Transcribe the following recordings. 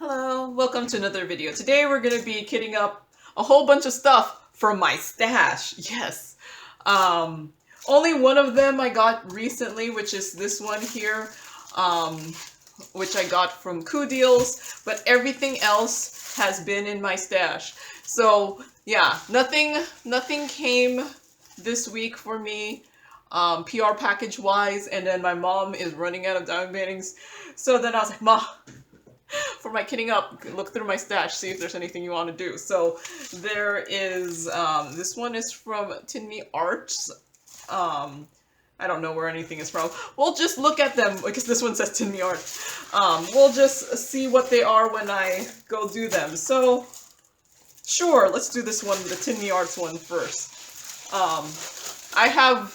Hello, welcome to another video. Today we're going to be kitting up a whole bunch of stuff from my stash. Yes. Only one of them I got recently, which is this one here, which I got from Coup Deals, but everything else has been in my stash. So yeah, nothing came this week for me, PR package wise, and then my mom is running out of diamond paintings. So then I was like, Ma, for my kitting up, look through my stash, see if there's anything you want to do. So there is, this one is from Timmy Arts. I don't know where anything is from. We'll just look at them, because this one says Timmy Arts. We'll just see what they are when I go do them. So, sure, let's do this one, the Timmy Arts one first. I have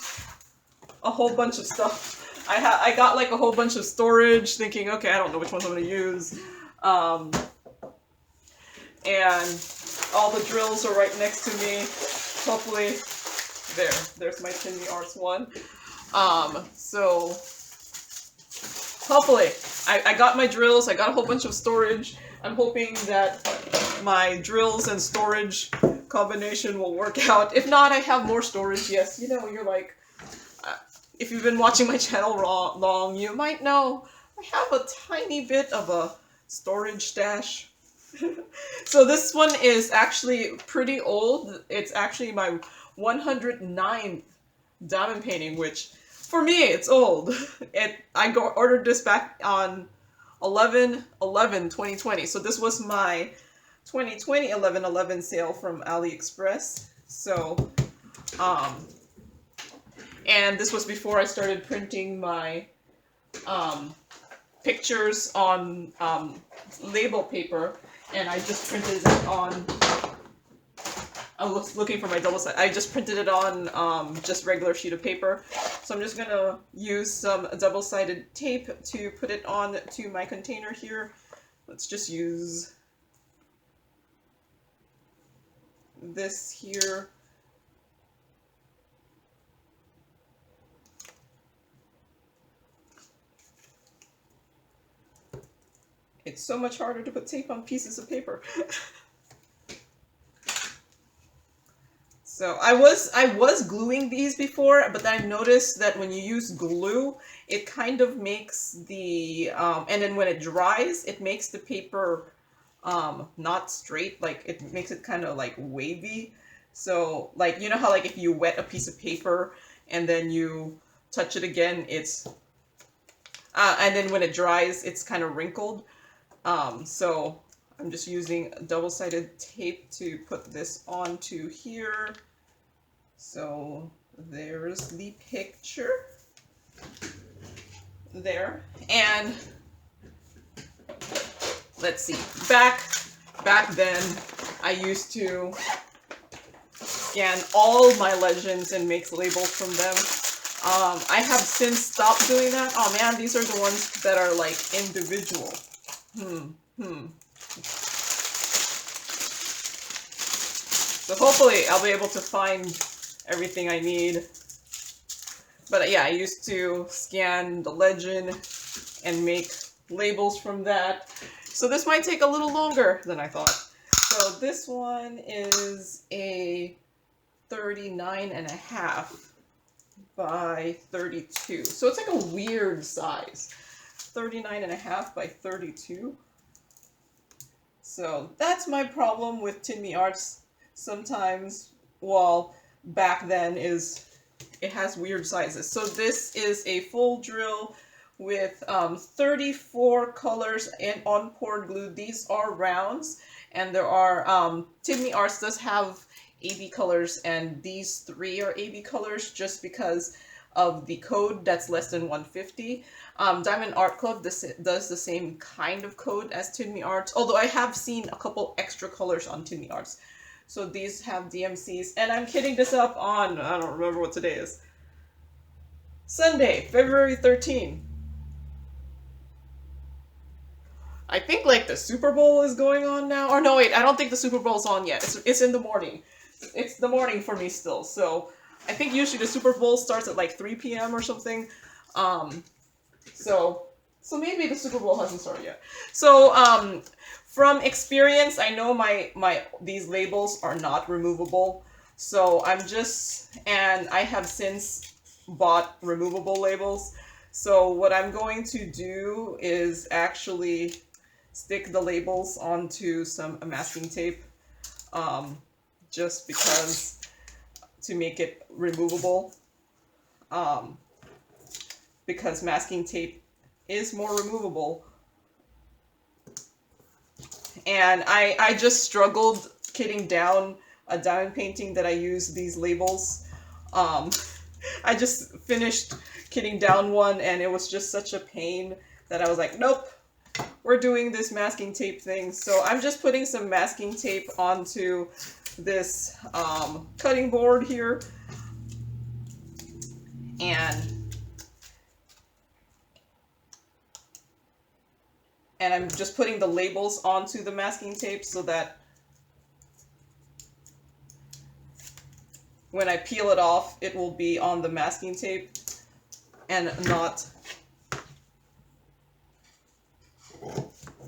a whole bunch of stuff. I got like a whole bunch of storage, thinking, okay, I don't know which ones I'm gonna use. And all the drills are right next to me. Hopefully, there's my Timmy Arts one. So hopefully, I got my drills, I got a whole bunch of storage. I'm hoping that my drills and storage combination will work out. If not, I have more storage. Yes, you know, you're like, if you've been watching my channel long, you might know I have a tiny bit of a storage stash. So this one is actually pretty old. It's actually my 109th diamond painting, which for me it's old. I ordered this back on 11/11/2020. So this was my 2020 11/11 sale from AliExpress. So and this was before I started printing my pictures on label paper, and I just printed it on, I was looking for my double side, I just printed it on just regular sheet of paper. So I'm just gonna use some double-sided tape to put it on to my container here. Let's just use this here. It's so much harder to put tape on pieces of paper. So I was gluing these before, but then I noticed that when you use glue, it kind of makes the and then when it dries, it makes the paper not straight. Like it makes it kind of like wavy. So like, you know how like if you wet a piece of paper and then you touch it again, it's and then when it dries, it's kind of wrinkled. So I'm just using double-sided tape to put this onto here. So there's the picture there. And let's see, back then I used to scan all my legends and make labels from them. I have since stopped doing that. Oh man, these are the ones that are like individual. So hopefully I'll be able to find everything I need. But yeah, I used to scan the legend and make labels from that. So this might take a little longer than I thought. So this one is a 39.5 by 32. So it's like a weird size. 39.5 by 32. So that's my problem with Timmy Arts sometimes. Well, back then is it has weird sizes. So this is a full drill with 34 colors and on poured glue. These are rounds, and there are Timmy Arts does have AB colors, and these three are AB colors just because of the code that's less than 150. Diamond Art Club does the same kind of code as Timmy Arts, although I have seen a couple extra colors on Timmy Arts. So these have DMCs, and I'm kitting this up on, I don't remember what today is, Sunday, February 13. I think like the Super Bowl is going on now, or no wait, I don't think the Super Bowl's on yet. It's in the morning. It's the morning for me still, so I think usually the Super Bowl starts at like 3 p.m. or something. So So maybe the Super Bowl hasn't started yet. So from experience, I know these labels are not removable. So and I have since bought removable labels. So what I'm going to do is actually stick the labels onto some masking tape, just because, to make it removable, because masking tape is more removable. And I just struggled kitting down a diamond painting that I used these labels. I just finished kitting down one, and it was just such a pain that I was like, nope, we're doing this masking tape thing. So I'm just putting some masking tape onto this cutting board here, and I'm just putting the labels onto the masking tape so that when I peel it off, it will be on the masking tape and not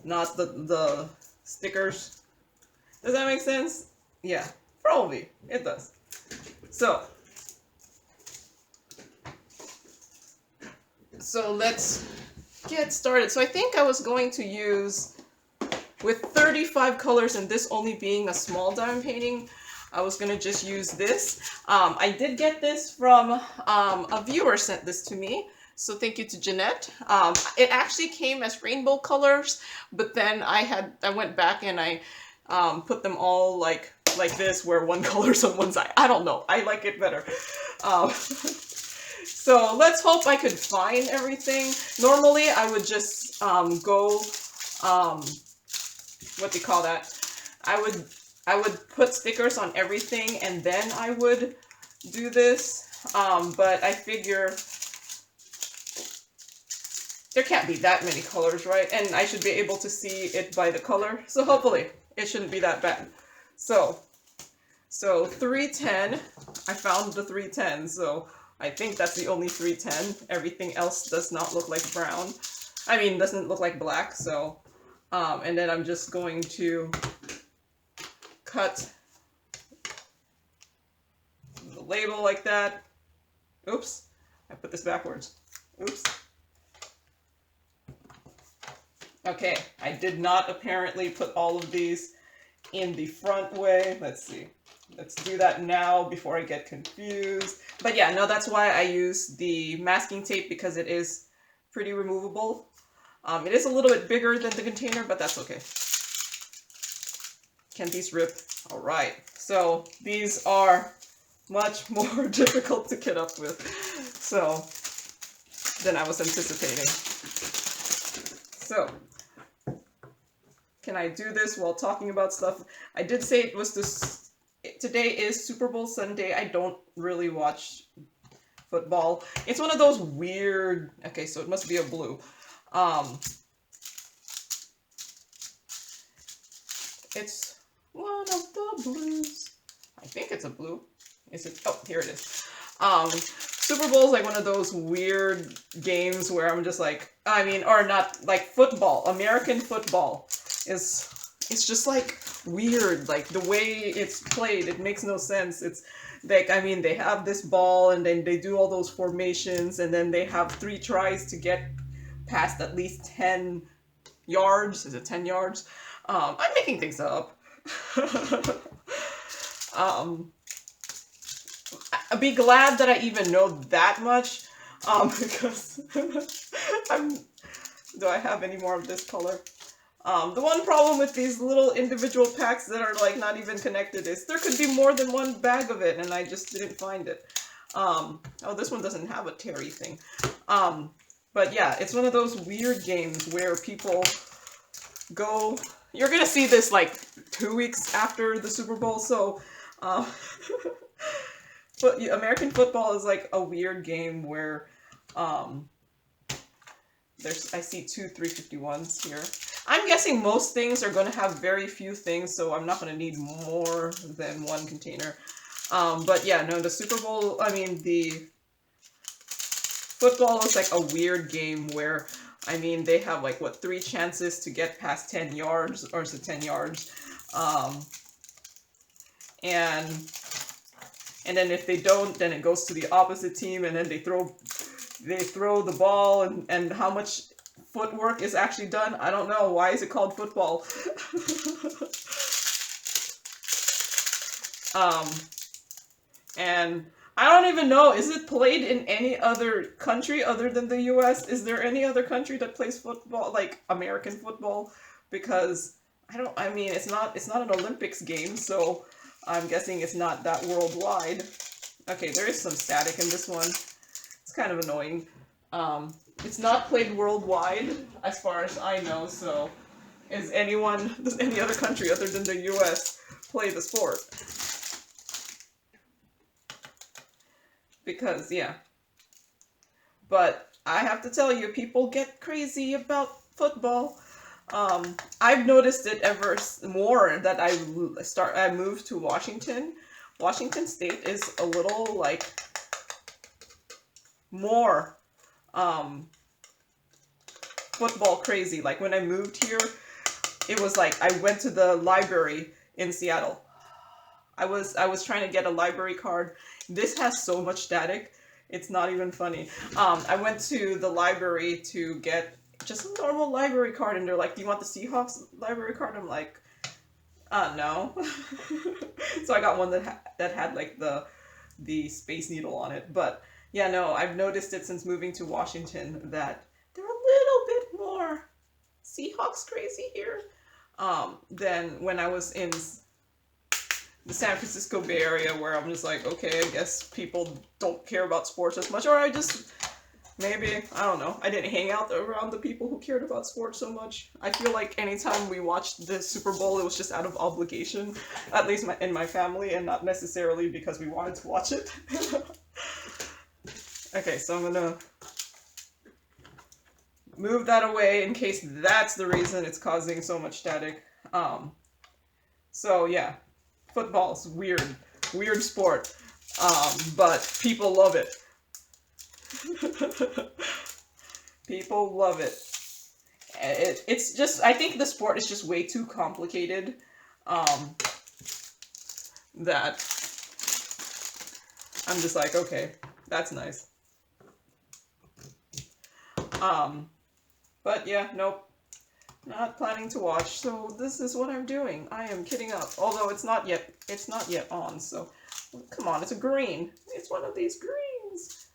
the stickers. Does that make sense? Yeah, probably. It does. So let's get started. So I think I was going to use, with 35 colors and this only being a small diamond painting, I was going to just use this. I did get this from a viewer sent this to me. So thank you to Jeanette. It actually came as rainbow colors, but then I went back and I put them all like this, where one color's on one side. I don't know. I like it better. So let's hope I could find everything. Normally I would just go, what do you call that? I would put stickers on everything and then I would do this. But I figure there can't be that many colors, right? And I should be able to see it by the color. So hopefully it shouldn't be that bad. So 310, I found the 310. So I think that's the only 310. Everything else does not look like brown. I mean, doesn't look like black. So, and then I'm just going to cut the label like that. Oops, I put this backwards. Oops. Okay, I did not apparently put all of these in the front way. Let's see. Let's do that now before I get confused. But yeah, no, that's why I use the masking tape, because it is pretty removable. It is a little bit bigger than the container, but that's okay. Can these rip? All right. So these are much more difficult to get up with, so, than I was anticipating. So, can I do this while talking about stuff? I did say it was this. Today is Super Bowl Sunday. I don't really watch football. It's one of those weird. Okay, so it must be a blue. It's one of the blues. I think it's a blue. Is it? Oh, here it is. Super Bowl is like one of those weird games where I'm just like, I mean, or not, like football. American football it's just like weird. Like the way it's played, it makes no sense. It's like, I mean, they have this ball and then they do all those formations and then they have 3 tries to get past at least 10 yards. Is it 10 yards? I'm making things up. I'd be glad that I even know that much, because do I have any more of this color? The one problem with these little individual packs that are like not even connected is there could be more than one bag of it and I just didn't find it. Oh, this one doesn't have a Terry thing. But yeah, it's one of those weird games where people go, you're gonna see this like 2 weeks after the Super Bowl, so, but American football is like a weird game where, I see 2 351s here. I'm guessing most things are going to have very few things, so I'm not going to need more than one container. But yeah, no, the Super Bowl, I mean, the football is like a weird game where I mean, they have like, what, 3 chances to get past 10 yards, or is it 10 yards? And then if they don't, then it goes to the opposite team, and then they throw the ball, and how much footwork is actually done, I don't know. Why is it called football? And I don't even know, is it played in any other country other than the US? Is there any other country that plays football, like American football? Because I mean, it's not an Olympics game, so I'm guessing it's not that worldwide. Okay, there is some static in this one. It's kind of annoying. It's not played worldwide, as far as I know, so does any other country other than the US play the sport? Because, yeah. But I have to tell you, people get crazy about football. I've noticed it ever more that I moved to Washington. Washington State is a little, like, more football crazy. Like, when I moved here, it was like I went to the library in Seattle. I was trying to get a library card. This has so much static, it's not even funny. I went to the library to get just a normal library card, and they're like, "Do you want the Seahawks library card?" I'm like, no. So I got one that had like the Space Needle on it. But yeah, no, I've noticed it since moving to Washington that they're a little bit more Seahawks crazy here than when I was in the San Francisco Bay Area, where I'm just like, okay, I guess people don't care about sports as much, or I just, maybe, I don't know, I didn't hang out around the people who cared about sports so much. I feel like anytime we watched the Super Bowl, it was just out of obligation, at least in my family, and not necessarily because we wanted to watch it. Okay, so I'm gonna move that away in case that's the reason it's causing so much static. So yeah. Football's weird sport, but people love it. People love it. It's just, I think the sport is just way too complicated, that I'm just like, okay, that's nice. But yeah, nope. Not planning to watch, so this is what I'm doing. I am kitting up. Although it's not yet on, so come on, it's a green. It's one of these greens.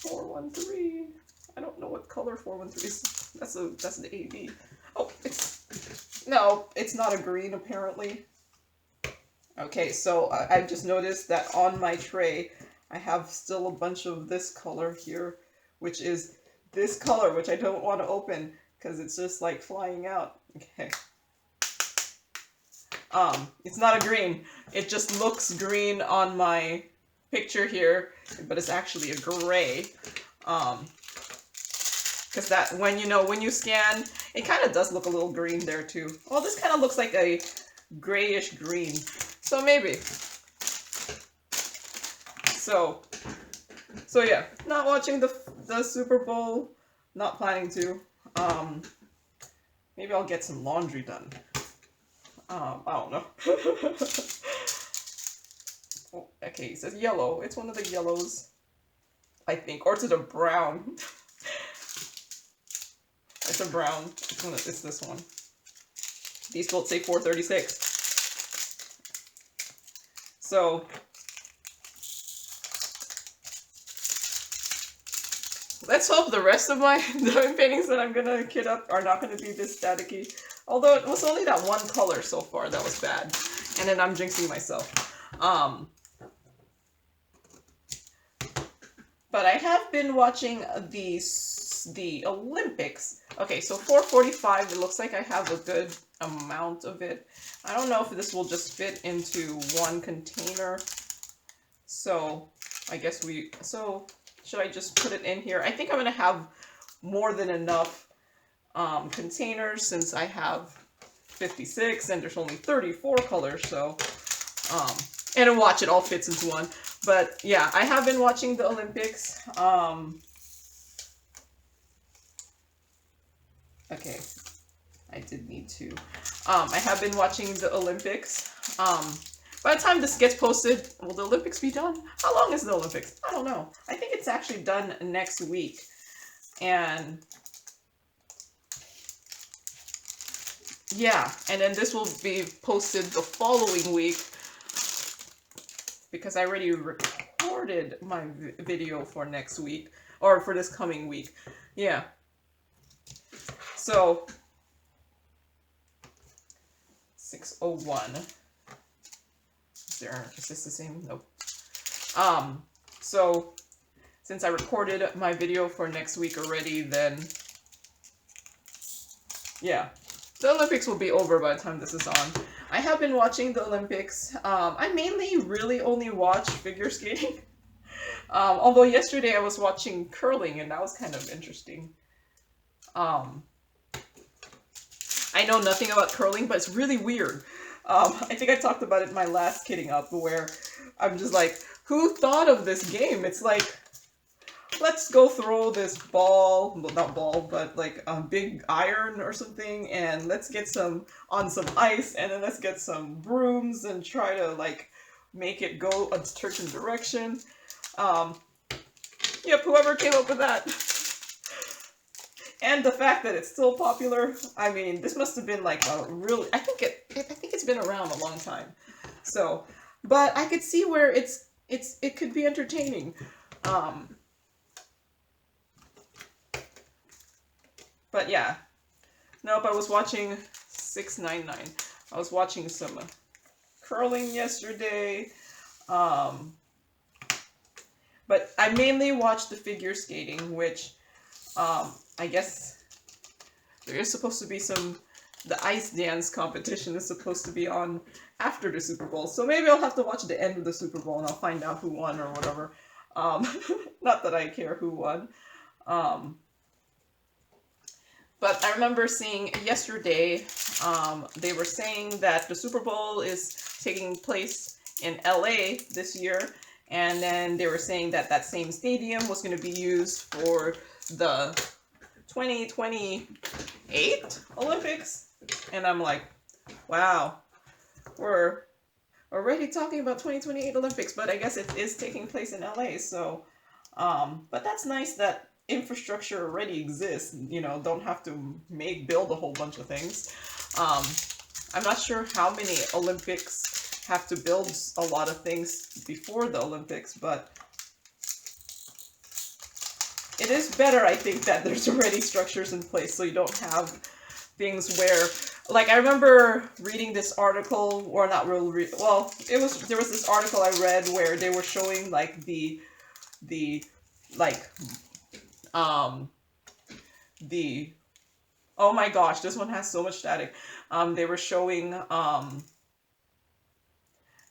413. I don't know what color 413 is. That's an AD. Oh, it's not a green apparently. Okay, so I just noticed that on my tray I have still a bunch of this color here, which is this color, which I don't want to open, because it's just like flying out. Okay. It's not a green. It just looks green on my picture here, but it's actually a gray. Because that, when you scan, it kind of does look a little green there too. Oh, this kind of looks like a grayish green. So maybe. So yeah, not watching the Super Bowl, not planning to. Maybe I'll get some laundry done. I don't know. Oh, okay, it says yellow. It's one of the yellows, I think, or is it a brown? It's a brown. It's this one. These both say 436. So let's hope the rest of my paintings that I'm gonna kit up are not gonna be this staticky. Although it was only that one color so far that was bad. And then I'm jinxing myself. But I have been watching the Olympics. Okay, so 445, it looks like I have a good amount of it. I don't know if this will just fit into one container. So I guess should I just put it in here? I think I'm gonna have more than enough containers, since I have 56 and there's only 34 colors, so and watch, it all fits into one. But yeah, I have been watching the Olympics. Okay, I did need to. I have been watching the Olympics. By the time this gets posted, will the Olympics be done? How long is the Olympics? I don't know. I think it's actually done next week. And yeah, and then this will be posted the following week because I already recorded my video for next week, or for this coming week. Yeah. So 6:01. Is this the same? Nope. So since I recorded my video for next week already, then yeah, the Olympics will be over by the time this is on. I have been watching the Olympics. I mainly really only watch figure skating. Although yesterday I was watching curling and that was kind of interesting. I know nothing about curling, but it's really weird. I think I talked about it in my last Kidding Up, where I'm just like, who thought of this game? It's like, let's go throw this ball, well, not ball, but like a big iron or something, and let's get some on some ice, and then let's get some brooms and try to like make it go a certain direction. Yep, whoever came up with that. And the fact that it's still popular, I mean, this must have been like a really, I think it's been around a long time. So, but I could see where it could be entertaining. But yeah. Nope, I was watching 699. I was watching some curling yesterday. But I mainly watched the figure skating, which I guess there is supposed to be the ice dance competition is supposed to be on after the Super Bowl. So maybe I'll have to watch the end of the Super Bowl and I'll find out who won or whatever. Not that I care who won. But I remember seeing yesterday, they were saying that the Super Bowl is taking place in LA this year. And then they were saying that that same stadium was going to be used for the 2028 Olympics. And I'm like, wow, we're already talking about 2028 Olympics, but I guess it is taking place in LA. So, but that's nice that infrastructure already exists, you know, don't have to build a whole bunch of things. I'm not sure how many Olympics have to build a lot of things before the Olympics, but it is better, I think, that there's already structures in place so you don't have things where, like, I remember reading this article, or not really, well, there was this article I read where they were showing, like, oh my gosh, this one has so much static. They were showing,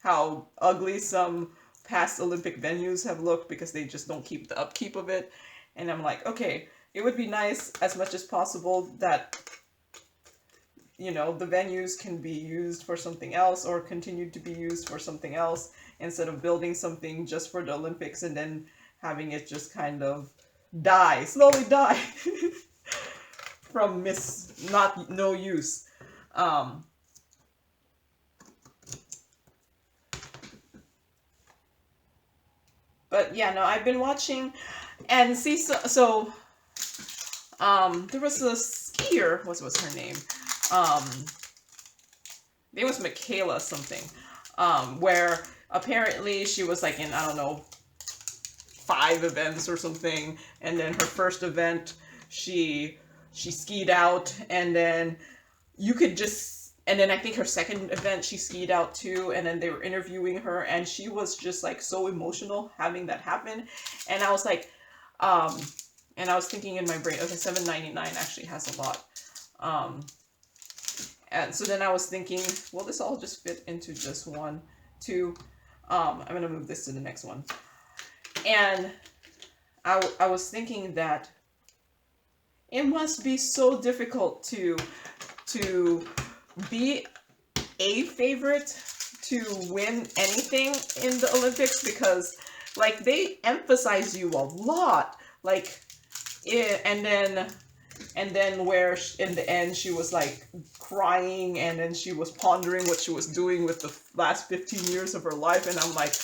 how ugly some past Olympic venues have looked because they just don't keep the upkeep of it. And I'm like, okay, it would be nice as much as possible that, you know, the venues can be used for something else or continue to be used for something else instead of building something just for the Olympics and then having it just kind of slowly die from no use. But yeah, no, I've been watching and see, so there was a skier, what was her name? It was Michaela something, where apparently she was like in, I don't know, 5 events or something, and then her first event, she skied out, and then and then I think her second event she skied out too, and then they were interviewing her, and she was just like so emotional having that happen, and I was like, and I was thinking in my brain, okay, $7.99 actually has a lot, and so then I was thinking, will this all just fit into just 1, 2, I'm gonna move this to the next one, and I was thinking that it must be so difficult to be a favorite to win anything in the Olympics, because like they emphasize you a lot, like and then And then where in the end she was like crying, and then she was pondering what she was doing with the last 15 years of her life. And I'm like,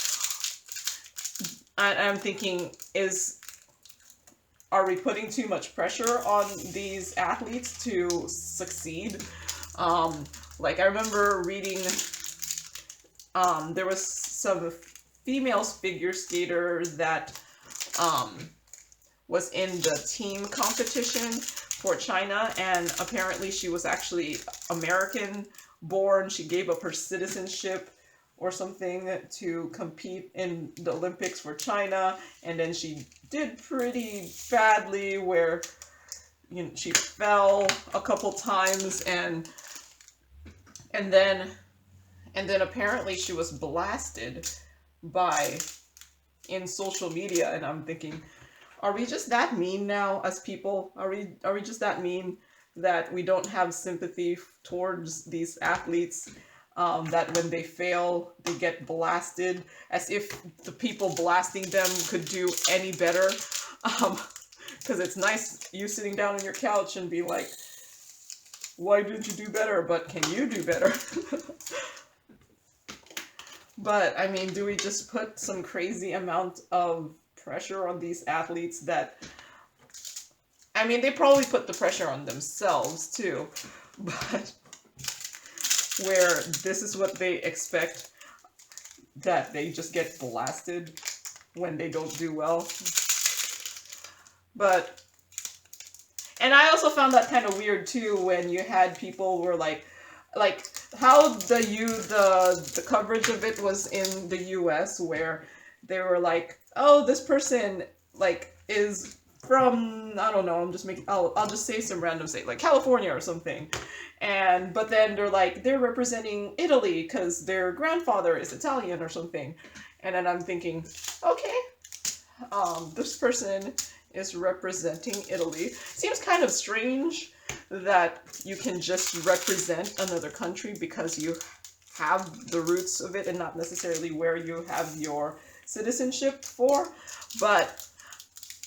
I'm thinking, are we putting too much pressure on these athletes to succeed? Like I remember reading, there was some female figure skater that was in the team competition for China, and apparently she was actually American born. She gave up her citizenship or something to compete in the Olympics for China, and then she did pretty badly where, you know, she fell a couple times, and then apparently she was blasted in social media. And I'm thinking, are we just that mean now as people? Are we just that mean that we don't have sympathy towards these athletes? That when they fail, they get blasted, as if the people blasting them could do any better. Because it's nice you sitting down on your couch and be like, why didn't you do better? But can you do better? But I mean, do we just put some crazy amount of pressure on these athletes that, I mean, they probably put the pressure on themselves too, but where this is what they expect, that they just get blasted when they don't do well. But, and I also found that kind of weird too, when you had people were like how the coverage of it was in the US, where they were like, oh, this person like is from, I don't know, I'll just say some random state, like California or something. But then they're like, they're representing Italy because their grandfather is Italian or something. And then I'm thinking, okay, this person is representing Italy. Seems kind of strange that you can just represent another country because you have the roots of it and not necessarily where you have your citizenship for. But,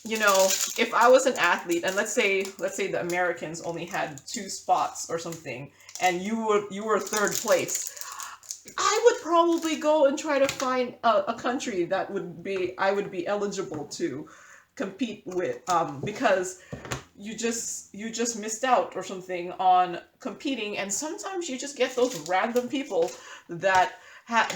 you know, if I was an athlete, and let's say the Americans only had 2 spots or something, and you were 3rd place, I would probably go and try to find a country that I would be eligible to compete with, because you just missed out or something on competing. And sometimes you just get those random people that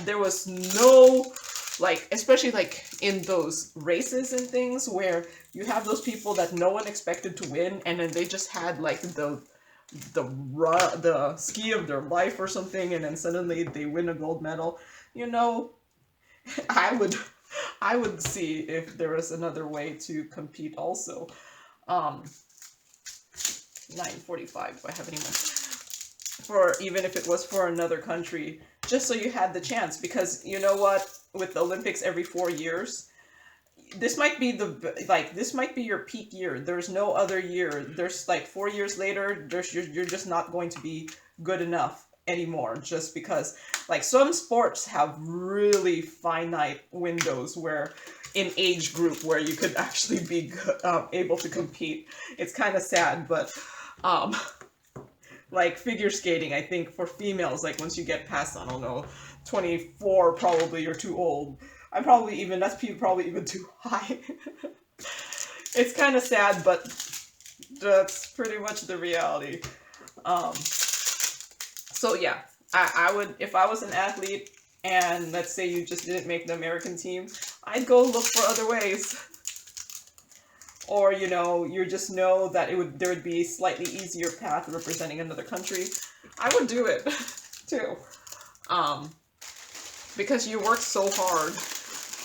there was no, like, especially like in those races and things where you have those people that no one expected to win, and then they just had like the ski of their life or something, and then suddenly they win a gold medal. You know, I would see if there was another way to compete also. 9:45, do I have any more? For even if it was for another country, just so you had the chance. Because you know what, with the Olympics every 4 years, this might be this might be your peak year. There's no other year. There's like 4 years later, you're just not going to be good enough anymore, just because like some sports have really finite windows where in age group where you could actually be able to compete. It's kind of sad, but like figure skating, I think for females, like once you get past, I don't know, 24, probably you're too old. That's probably even too high. It's kind of sad, but that's pretty much the reality. So yeah, I would, if I was an athlete and let's say you just didn't make the American team, I'd go look for other ways. Or, you know, you just know that there would be a slightly easier path representing another country. I would do it too. Because you work so hard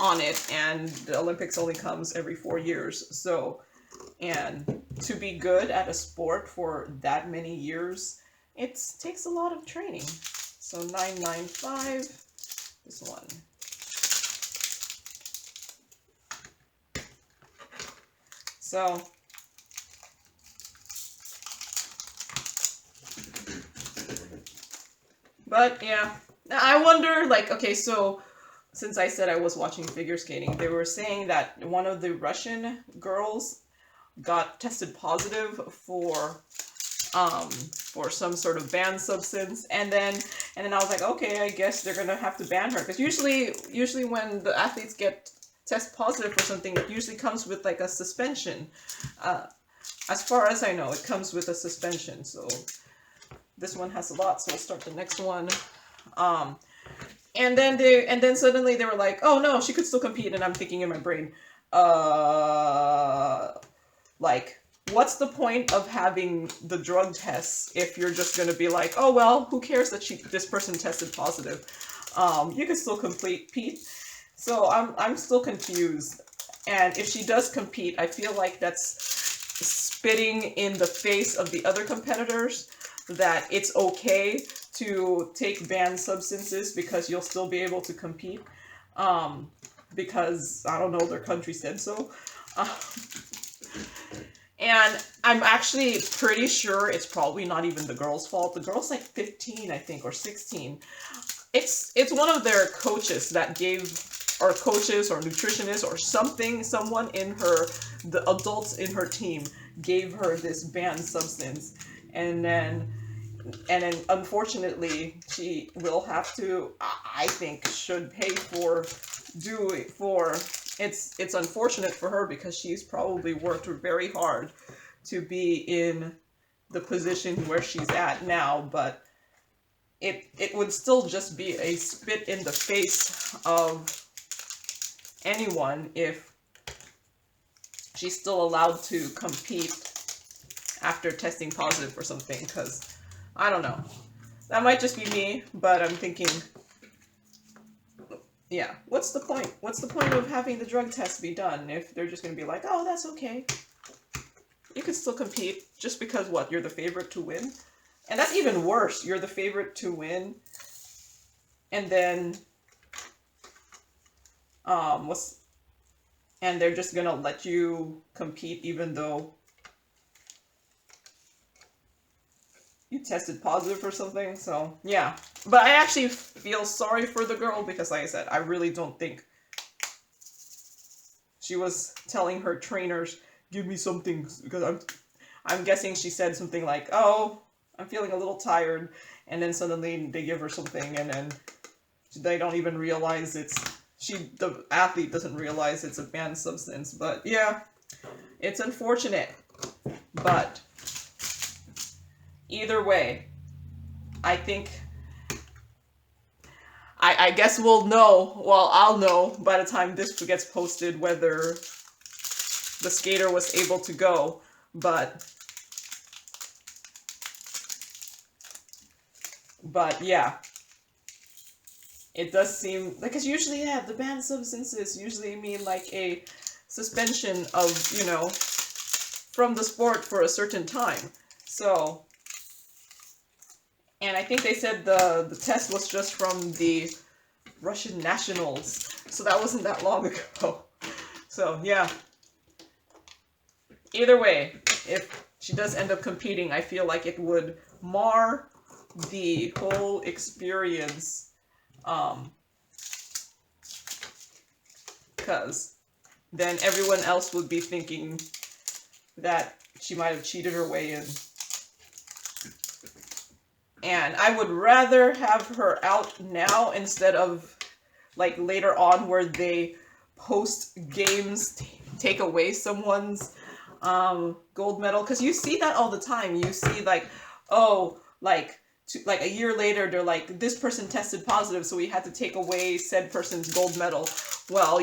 on it, and the Olympics only comes every 4 years. So, and to be good at a sport for that many years, it takes a lot of training. So 995, this one. So, but yeah, I wonder, like, okay, so since I said I was watching figure skating, they were saying that one of the Russian girls got tested positive for some sort of banned substance, and then I was like, okay, I guess they're gonna have to ban her, because usually when the athletes get test positive for something, it usually comes with like a suspension. As far as I know, it comes with a suspension. So this one has a lot, so we'll start the next one. And then suddenly they were like, oh no, she could still compete, and I'm thinking in my brain, like, what's the point of having the drug tests if you're just going to be like, oh well, who cares that this person tested positive? You can still compete. So I'm still confused. And if she does compete, I feel like that's spitting in the face of the other competitors that it's okay to take banned substances because you'll still be able to compete. Because, I don't know, their country said so. And I'm actually pretty sure it's probably not even the girl's fault. The girl's like 15, I think, or 16. It's one of their coaches that gave, or coaches or nutritionists or something, someone in the adults in her team gave her this banned substance. And then unfortunately she will have to, I think, should pay for it's unfortunate for her because she's probably worked very hard to be in the position where she's at now, but it would still just be a spit in the face of anyone if she's still allowed to compete after testing positive for something, because I don't know. That might just be me, but I'm thinking, yeah, what's the point? What's the point of having the drug test be done if they're just going to be like, oh, that's okay. You can still compete just because, what, you're the favorite to win? And that's even worse. You're the favorite to win. And then, and they're just going to let you compete even though you tested positive for something. So, yeah. But I actually feel sorry for the girl because, like I said, I really don't think she was telling her trainers, give me something, because I'm guessing she said something like, oh, I'm feeling a little tired, and then suddenly they give her something, and then they don't even realize the athlete doesn't realize it's a banned substance. But yeah, it's unfortunate, but either way, I think, I guess we'll know, well, I'll know by the time this gets posted whether the skater was able to go, but yeah, it does seem, because usually, yeah, the banned substances usually mean like a suspension of, from the sport for a certain time. So, and I think they said the test was just from the Russian nationals, so that wasn't that long ago. So, yeah. Either way, if she does end up competing, I feel like it would mar the whole experience, because then everyone else would be thinking that she might have cheated her way in. And I would rather have her out now instead of like later on where they post games take away someone's gold medal, because you see that all the time. You see like, oh, like a year later they're like, this person tested positive, so we had to take away said person's gold medal. Well,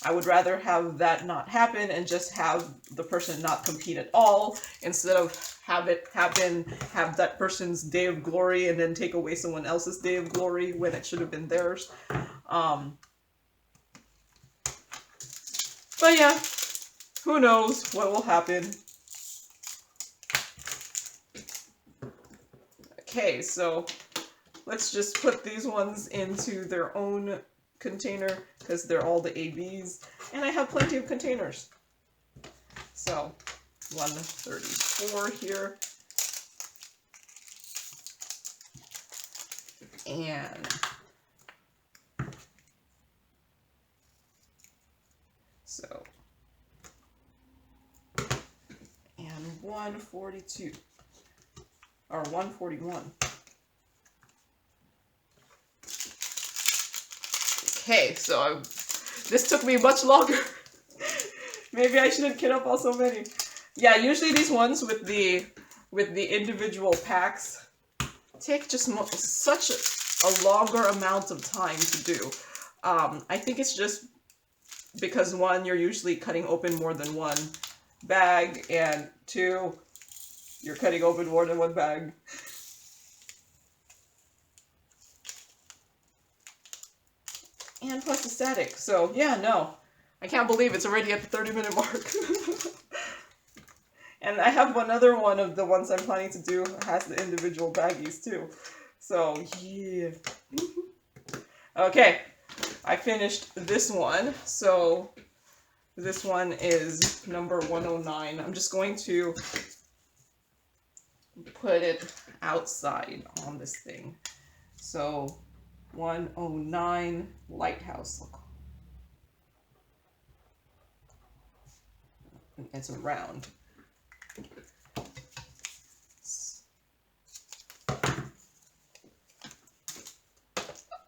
I would rather have that not happen and just have the person not compete at all, instead of have that person's day of glory and then take away someone else's day of glory when it should have been theirs. But yeah, who knows what will happen. Okay, so let's just put these ones into their own container because they're all the ABs, and I have plenty of containers. So 134 here, and so 142 or 141. Okay, so this took me much longer. Maybe I shouldn't kit up all so many. Yeah, usually these ones with the individual packs take just such a longer amount of time to do. I think it's just because one, you're usually cutting open more than one bag, and two, you're cutting open more than one bag. And plus the static. So yeah, no. I can't believe it's already at the 30-minute mark. And I have one other one of the ones I'm planning to do has the individual baggies too. So yeah. Okay, I finished this one. So this one is number 109. I'm just going to put it outside on this thing. So 109 Lighthouse. It's a round.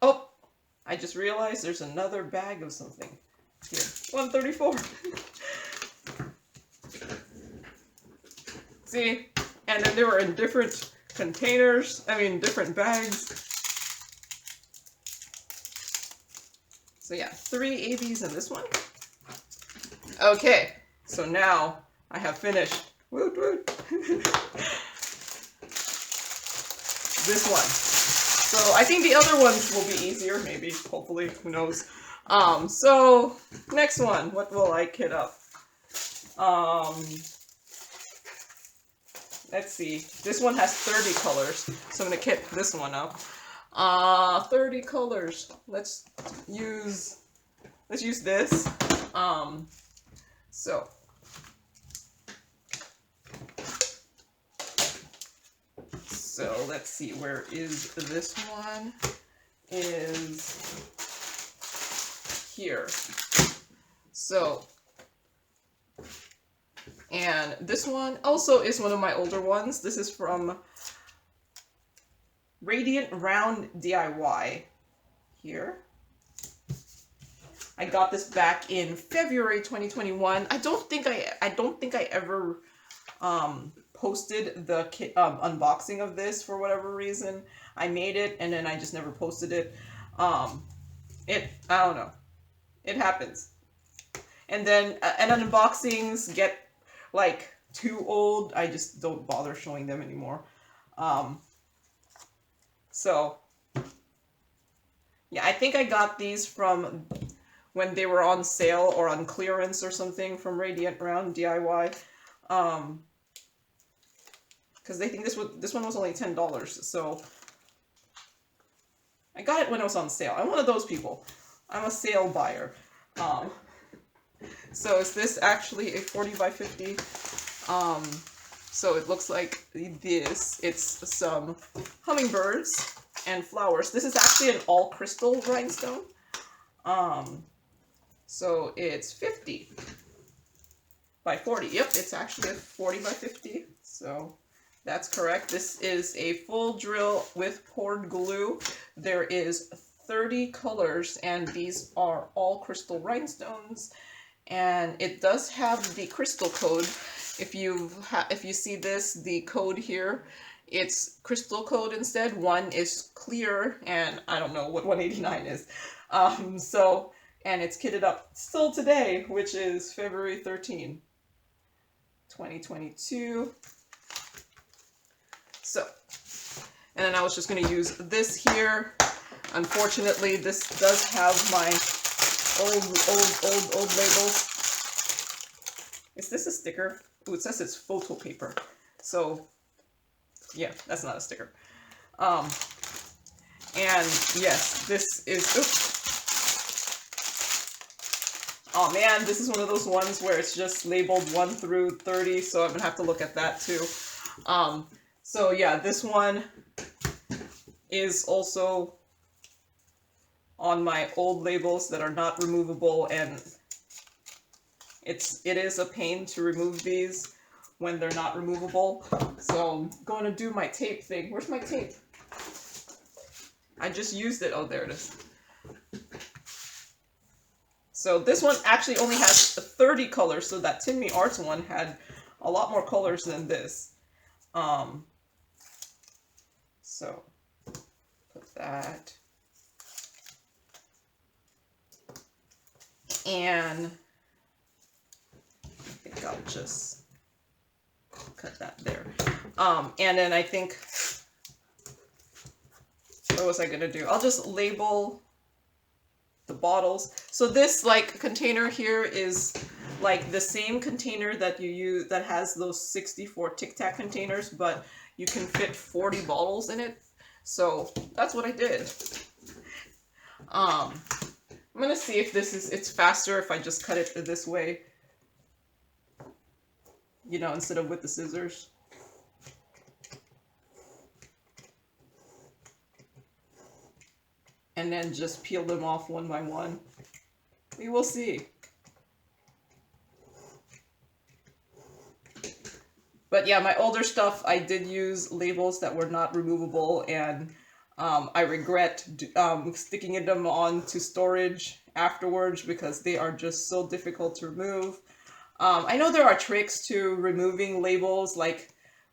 Oh, I just realized there's another bag of something. Here, 134. See, and then they were in different containers. I mean, different bags. So yeah, 3 ABs in this one. Okay, so now I have finished. Woot woot. This one. So I think the other ones will be easier, maybe, hopefully, who knows. So next one, what will I kit up? Let's see. This one has 30 colors, so I'm gonna kit this one up. 30 colors. Let's use this. So let's see, where is this one? Is here. So, and this one also is one of my older ones. This is from Radiant Round DIY. Here. I got this back in February 2021. I don't think I ever posted the unboxing of this for whatever reason. I made it and then I just never posted it. I don't know. It happens. And then and unboxings get like too old. I just don't bother showing them anymore. So yeah, I think I got these from when they were on sale or on clearance or something from Radiant Round DIY. Because they think this one was only $10, so I got it when it was on sale. I'm one of those people. I'm a sale buyer. So is this actually a 40 by 50? So it looks like this. It's some hummingbirds and flowers. This is actually an all crystal rhinestone. So it's 50 by 40. Yep, it's actually a 40 by 50. So that's correct. This is a full drill with poured glue. There is 30 colors, and these are all crystal rhinestones. And it does have the crystal code. If you see this, the code here, it's crystal code instead. One is clear, and I don't know what 189 is. And it's kitted up still today, which is February 13, 2022. So, and then I was just going to use this here. Unfortunately, this does have my old labels. Is this a sticker? Ooh, it says it's photo paper. So, yeah, that's not a sticker. And yes, this is, oops. Oh man, this is one of those ones where it's just labeled 1 through 30, so I'm gonna have to look at that too. So yeah, this one is also on my old labels that are not removable, and it is a pain to remove these, when they're not removable. So I'm going to do my tape thing. Where's my tape? I just used it. Oh, there it is. So this one actually only has 30 colors, so that Timmy Arts one had a lot more colors than this. So put that. And I think I'll just cut that there. And then I think, what was I gonna do? I'll just label the bottles. So this like container here is like the same container that you use that has those 64 Tic Tac containers, but you can fit 40 bottles in it. So that's what I did. I'm gonna see if it's faster if I just cut it this way, you know, instead of with the scissors. And then just peel them off one by one. We will see. But yeah, my older stuff, I did use labels that were not removable, and I regret sticking them on to storage afterwards because they are just so difficult to remove. I know there are tricks to removing labels, like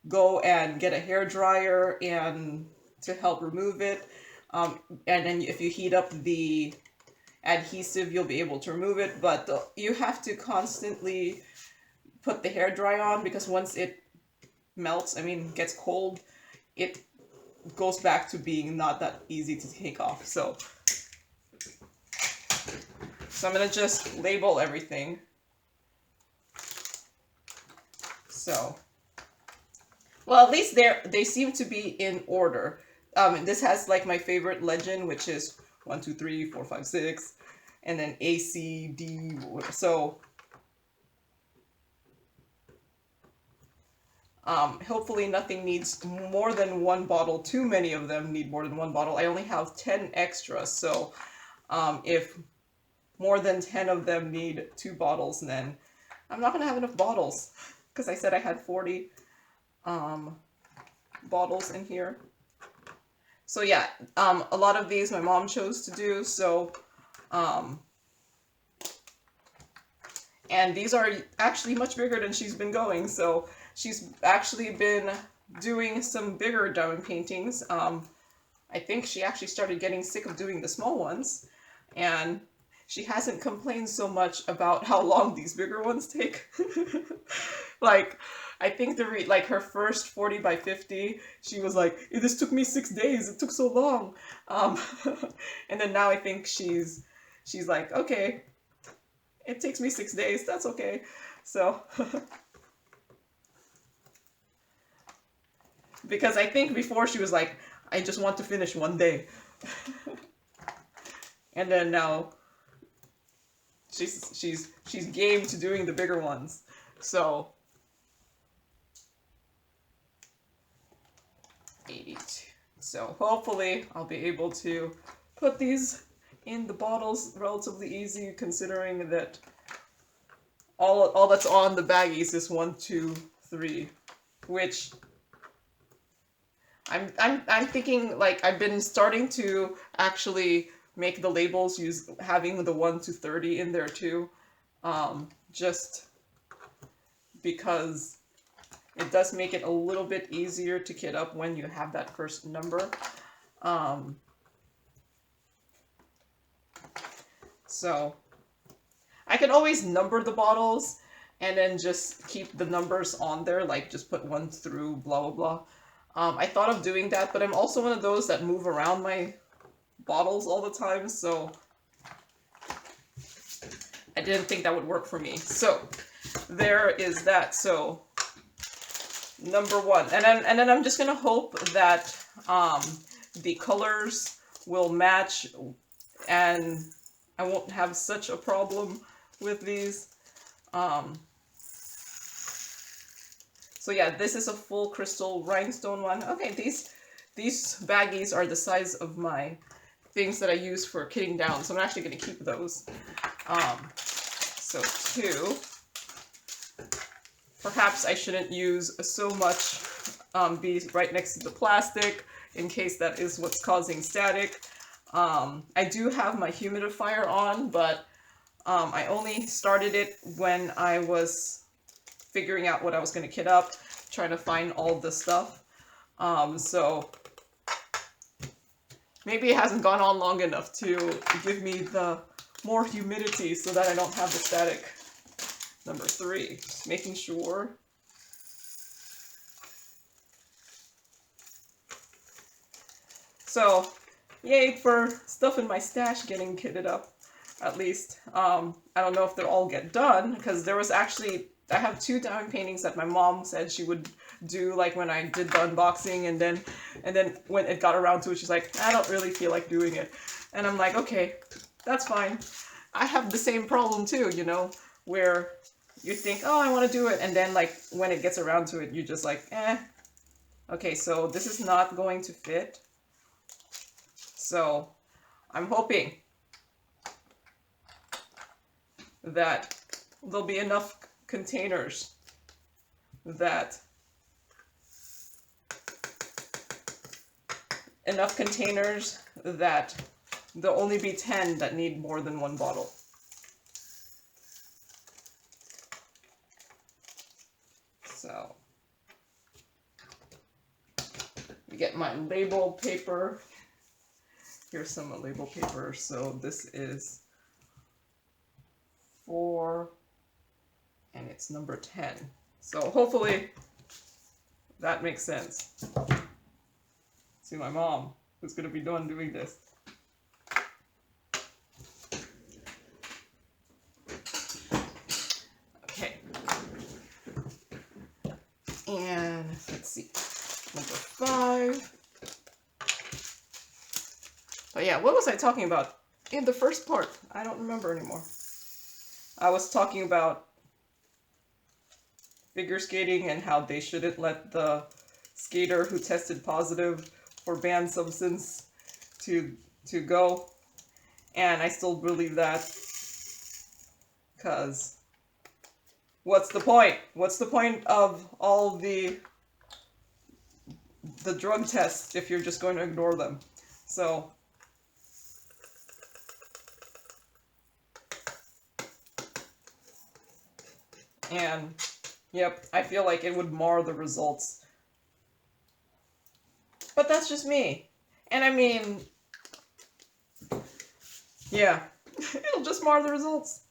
go and get a hairdryer and to help remove it. And then if you heat up the adhesive, you'll be able to remove it. But you have to constantly put the hairdryer on, because once it melts, I mean, gets cold, it goes back to being not that easy to take off. So I'm gonna just label everything. So, well, at least they seem to be in order. This has like my favorite legend, which is 1, 2, 3, 4, 5, 6, and then A, C, D. So hopefully nothing needs more than one bottle. Too many of them need more than one bottle. I only have 10 extras, so if more than 10 of them need 2 bottles, then I'm not gonna have enough bottles, because I said I had 40 bottles in here. So yeah, a lot of these my mom chose to do, so and these are actually much bigger than she's been going, so she's actually been doing some bigger diamond paintings. I think she actually started getting sick of doing the small ones, and she hasn't complained so much about how long these bigger ones take. Like, I think like her first 40 by 50, she was like, this took me 6 days, it took so long. And then now I think she's like, okay, it takes me 6 days, that's okay. So, because I think before she was like, I just want to finish one day. And then now she's game to doing the bigger ones. So 82. So hopefully I'll be able to put these in the bottles relatively easy, considering that all that's on the baggies is 1, 2, 3, which I'm thinking, like, I've been starting to actually make the labels having the 1 to 30 in there too, just because it does make it a little bit easier to kit up when you have that first number. So I can always number the bottles and then just keep the numbers on there, like just put 1 through blah blah blah. I thought of doing that, but I'm also one of those that move around my bottles all the time, so I didn't think that would work for me. So there is that. So number 1, and then I'm just gonna hope that the colors will match and I won't have such a problem with these. So yeah, this is a full crystal rhinestone one. Okay, these baggies are the size of my things that I use for kitting down, so I'm actually going to keep those. So 2 perhaps I shouldn't use so much, be right next to the plastic in case that is what's causing static. I do have my humidifier on, but I only started it when I was figuring out what I was going to kit up, trying to find all the stuff. So maybe it hasn't gone on long enough to give me the more humidity so that I don't have the static. Number 3, just making sure. So, yay for stuff in my stash getting kitted up, at least. I don't know if they'll all get done, because there was actually, I have 2 diamond paintings that my mom said she would do, like when I did the unboxing, and then when it got around to it, she's like, I don't really feel like doing it. And I'm like, okay, that's fine. I have the same problem too, you know, where you think, oh, I want to do it, and then like when it gets around to it, you're just like, eh. Okay, so this is not going to fit. So I'm hoping that there'll be enough containers that there'll only be 10 that need more than 1 bottle. So you get my label paper. Here's some label paper. So this is 4 and it's number 10. So hopefully that makes sense. See my mom, who's going to be done doing this. Okay. And let's see, number 5. But yeah, what was I talking about in the first part? I don't remember anymore. I was talking about figure skating and how they shouldn't let the skater who tested positive for banned substance to go. And I still believe that, because what's the point? What's the point of all the drug tests if you're just going to ignore them? So and yep, I feel like it would mar the results. But that's just me. And I mean, yeah, it'll just mar the results.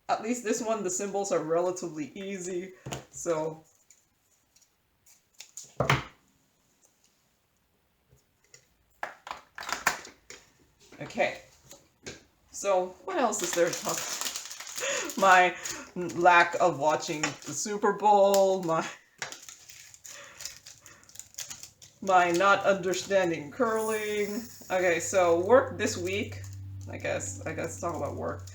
At least this one, the symbols are relatively easy, so. Okay, so what else is there to talk about? My lack of watching the Super Bowl, my not understanding curling. Okay, so work this week, I guess talk about work.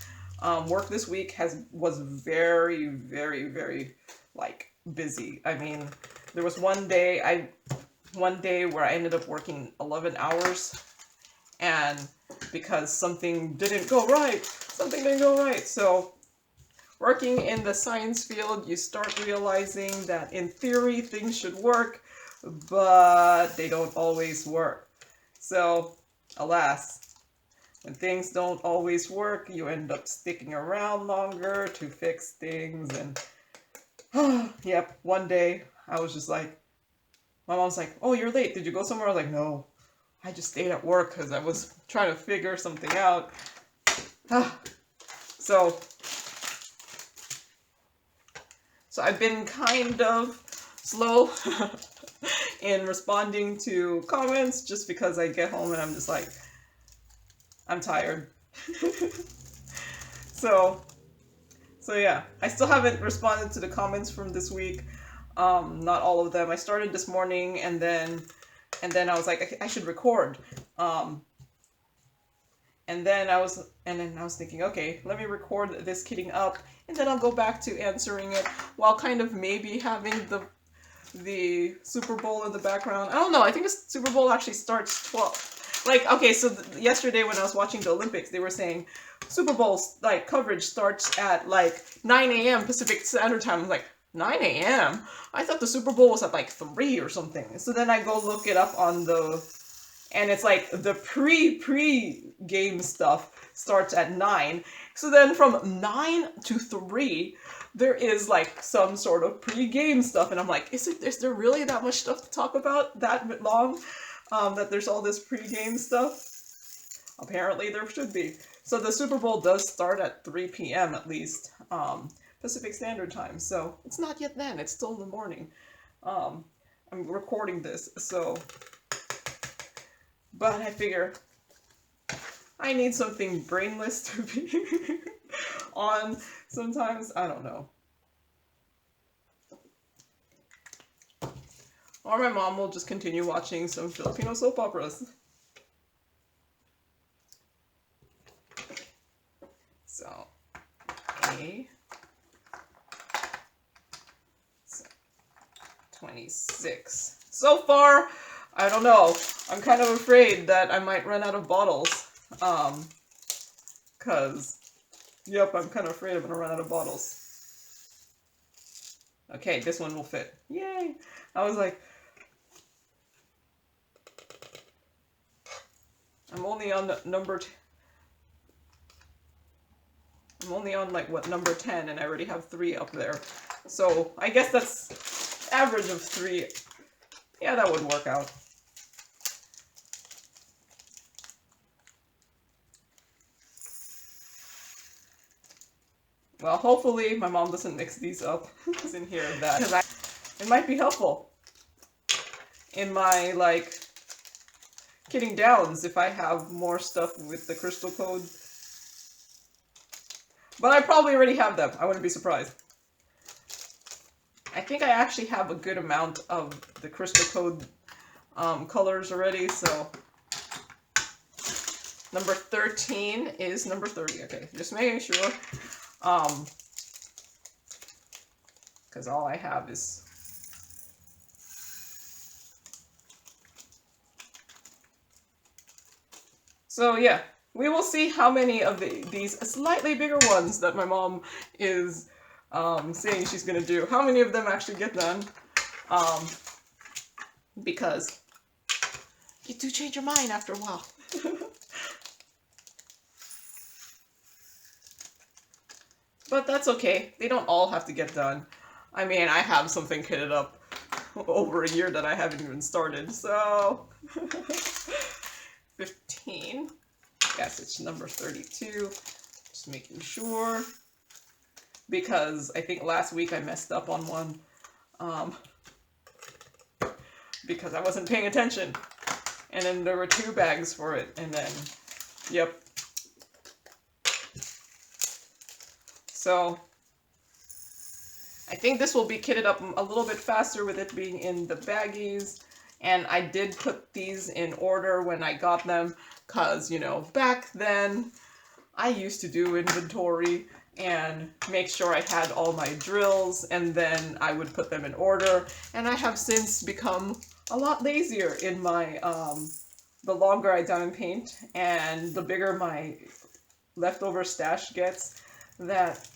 Work this week was very, very, very like busy. I mean, there was one day where I ended up working 11 hours, and because something didn't go right. So working in the science field, you start realizing that in theory things should work, but they don't always work. So, alas, when things don't always work, you end up sticking around longer to fix things. And yep, one day I was just like, my mom's like, oh, you're late. Did you go somewhere? I was like, no, I just stayed at work because I was trying to figure something out. So I've been kind of slow in responding to comments just because I get home and I'm just like, I'm tired. So yeah, I still haven't responded to the comments from this week. Not all of them. I started this morning and then I was like, I should record. And then I was thinking, okay, let me record this kitting up, and then I'll go back to answering it while kind of maybe having the Super Bowl in the background. I don't know. I think the Super Bowl actually starts 12. Like, okay, so yesterday when I was watching the Olympics, they were saying Super Bowl like coverage starts at like 9 a.m. Pacific Standard Time. I'm like, 9 a.m.? I thought the Super Bowl was at like 3 or something. So then I go look it up on the, and it's like the pre-game stuff starts at 9. So then from 9 to 3, there is like some sort of pre-game stuff, and I'm like, is there really that much stuff to talk about that long? That there's all this pre-game stuff? Apparently there should be. So the Super Bowl does start at 3 p.m. at least, Pacific Standard Time. So it's not yet then, it's still in the morning. I'm recording this, so... But I figure I need something brainless to be on sometimes. I don't know. Or my mom will just continue watching some Filipino soap operas. So, 26. So far, I don't know. I'm kind of afraid that I might run out of bottles. Yep, I'm kind of afraid I'm gonna run out of bottles. Okay, this one will fit. Yay! I was like, I'm only on like what, number 10, and I already have 3 up there. So I guess that's average of 3. Yeah, that would work out. Well, hopefully my mom doesn't mix these up in here and that. It might be helpful in my, like, kitting downs if I have more stuff with the crystal code. But I probably already have them. I wouldn't be surprised. I think I actually have a good amount of the crystal code colors already, so... Number 13 is number 30. Okay, just making sure. Because all I have is... So yeah, we will see how many of these slightly bigger ones that my mom is saying she's gonna do, how many of them actually get done. Because you do change your mind after a while. But that's okay. They don't all have to get done. I mean, I have something kitted up over a year that I haven't even started, so... 15. Yes, it's number 32. Just making sure. Because I think last week I messed up on one. Because I wasn't paying attention. And then there were 2 bags for it, and then... Yep. So, I think this will be kitted up a little bit faster with it being in the baggies. And I did put these in order when I got them, because, you know, back then, I used to do inventory and make sure I had all my drills, and then I would put them in order. And I have since become a lot lazier in my, the longer I diamond paint, and the bigger my leftover stash gets, that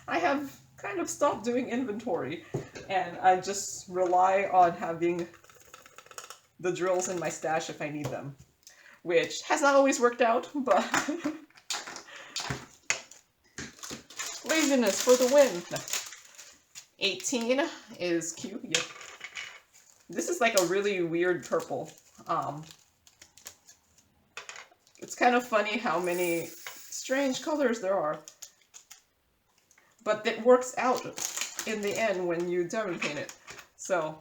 I have kind of stopped doing inventory, and I just rely on having the drills in my stash if I need them, which has not always worked out, but laziness for the win. 18 is cute. Yep. This is like a really weird purple. It's kind of funny how many strange colors there are. But it works out in the end when you diamond paint it. So.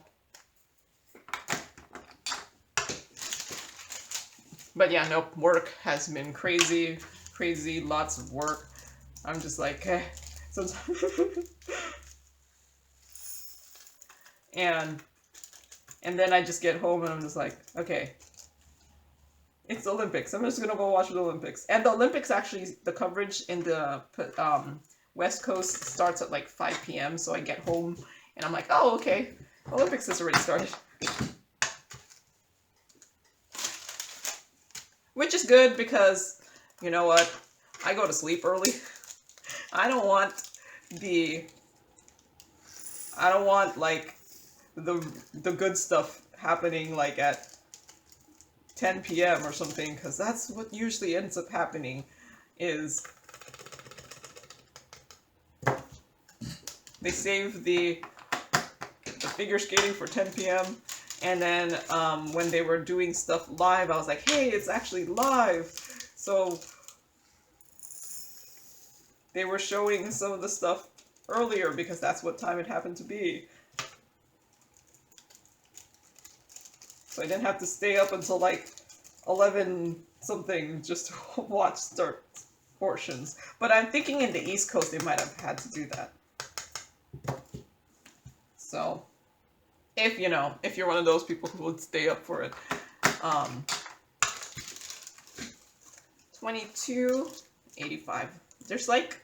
But yeah, nope, work has been crazy, lots of work. I'm just like, eh. Sometimes. And then I just get home and I'm just like, okay. It's the Olympics. I'm just gonna go watch the Olympics. And the Olympics actually, the coverage in the West Coast starts at like 5 p.m. So I get home and I'm like, oh, okay. Olympics has already started. which is good because, you know what, I go to sleep early. I don't want like the good stuff happening like at 10 p.m. or something, because that's what usually ends up happening, is they save the figure skating for 10 p.m. and then when they were doing stuff live, I was like, hey, it's actually live. So they were showing some of the stuff earlier because that's what time it happened to be. So I didn't have to stay up until like 11 something just to watch start portions. But I'm thinking in the East Coast they might have had to do that. So if you're one of those people who would stay up for it. 22.85. There's like,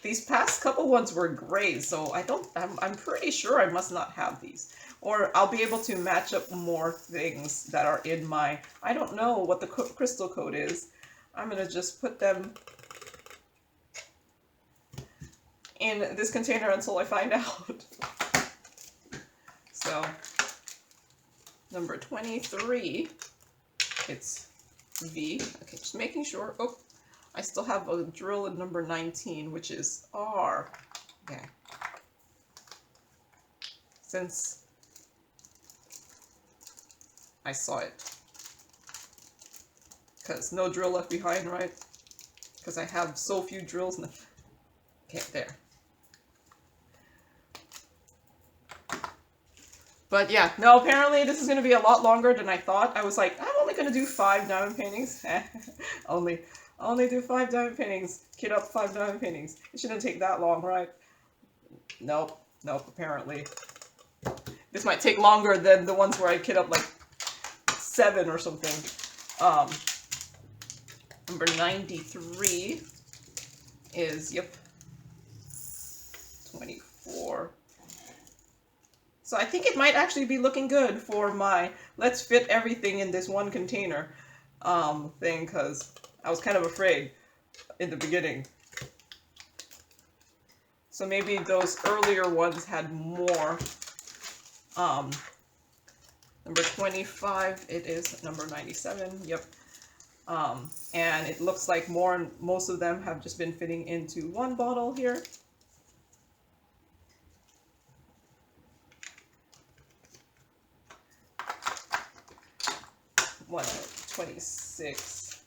these past couple ones were gray, so I'm pretty sure I must not have these. Or I'll be able to match up more things that are in my, I don't know what the crystal code is. I'm going to just put them in this container until I find out. So, number 23, it's V. Okay, just making sure. Oh, I still have a drill in number 19, which is R. Okay. Since I saw it. Because no drill left behind, right? Because I have so few drills. Okay, there. But yeah, no, apparently this is going to be a lot longer than I thought. I was like, I'm only going to do 5 diamond paintings. only do 5 diamond paintings. Kit up 5 diamond paintings. It shouldn't take that long, right? Nope, apparently. This might take longer than the ones where I kit up like 7 or something. Number 93 is, yep, 24. So I think it might actually be looking good for my let's fit everything in this one container thing, because I was kind of afraid in the beginning. So maybe those earlier ones had more. Number 25, it is number 97, yep. And it looks like most of them have just been fitting into one bottle here. One 26.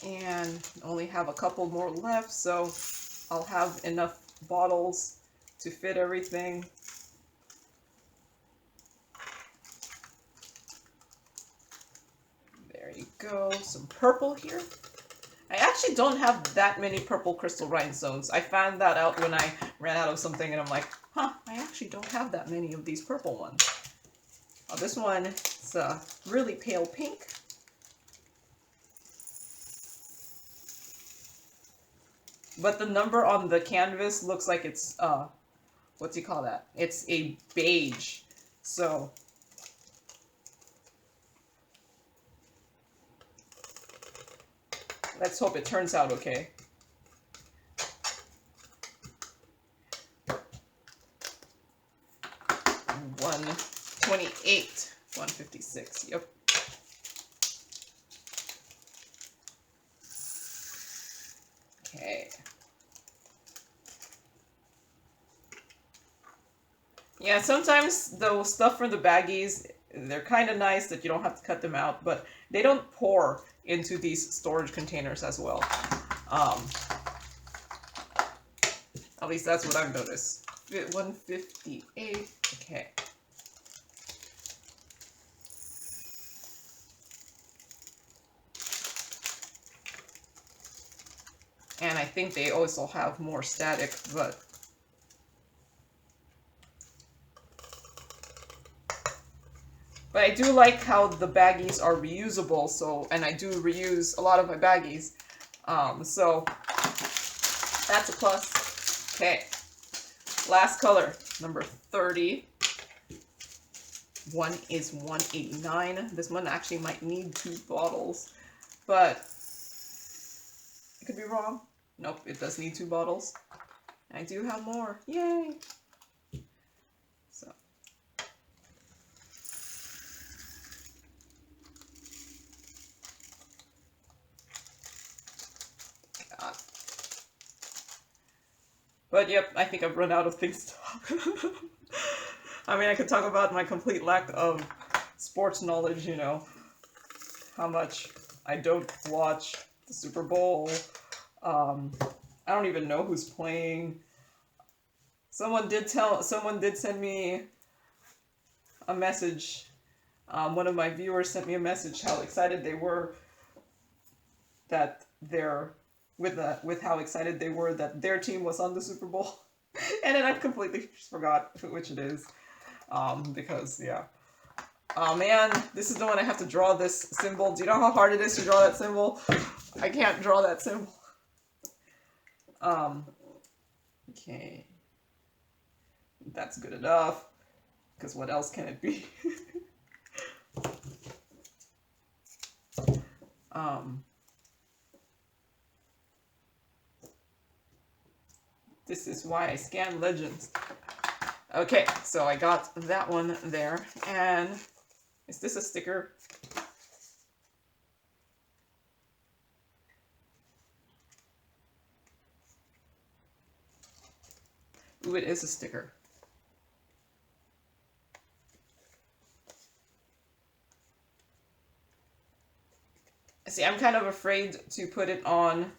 And only have a couple more left, so I'll have enough bottles to fit everything. There you go. Some purple here. I actually don't have that many purple crystal rhinestones. I found that out when I ran out of something, and I'm like, huh, I actually don't have that many of these purple ones. Oh, this one is a really pale pink. But the number on the canvas looks like it's, what do you call that? It's a beige. So let's hope it turns out okay. 128, 156, yep. Okay. Yeah, sometimes the stuff from the baggies, they're kind of nice that you don't have to cut them out, but they don't pour into these storage containers as well. At least that's what I've noticed. 158, okay. And I think they also have more static, but I do like how the baggies are reusable, so, and I do reuse a lot of my baggies, so that's a plus. Okay, last color, number 30. one is $189. This one actually might need 2 bottles, but I could be wrong. Nope, it does need 2 bottles. I do have more. Yay! So. God. But yep, I think I've run out of things to talk. I mean, I could talk about my complete lack of sports knowledge, you know, how much I don't watch the Super Bowl. I don't even know who's playing. Someone did send me a message. One of my viewers sent me a message how excited they were that with how excited they were that their team was on the Super Bowl. And then I completely forgot which it is. Because, yeah. Oh man, this is the one I have to draw this symbol. Do you know how hard it is to draw that symbol? I can't draw that symbol. Okay. That's good enough. Because what else can it be? This is why I scan legends. Okay, so I got that one there. And is this a sticker? Ooh, it is a sticker. See, I'm kind of afraid to put it on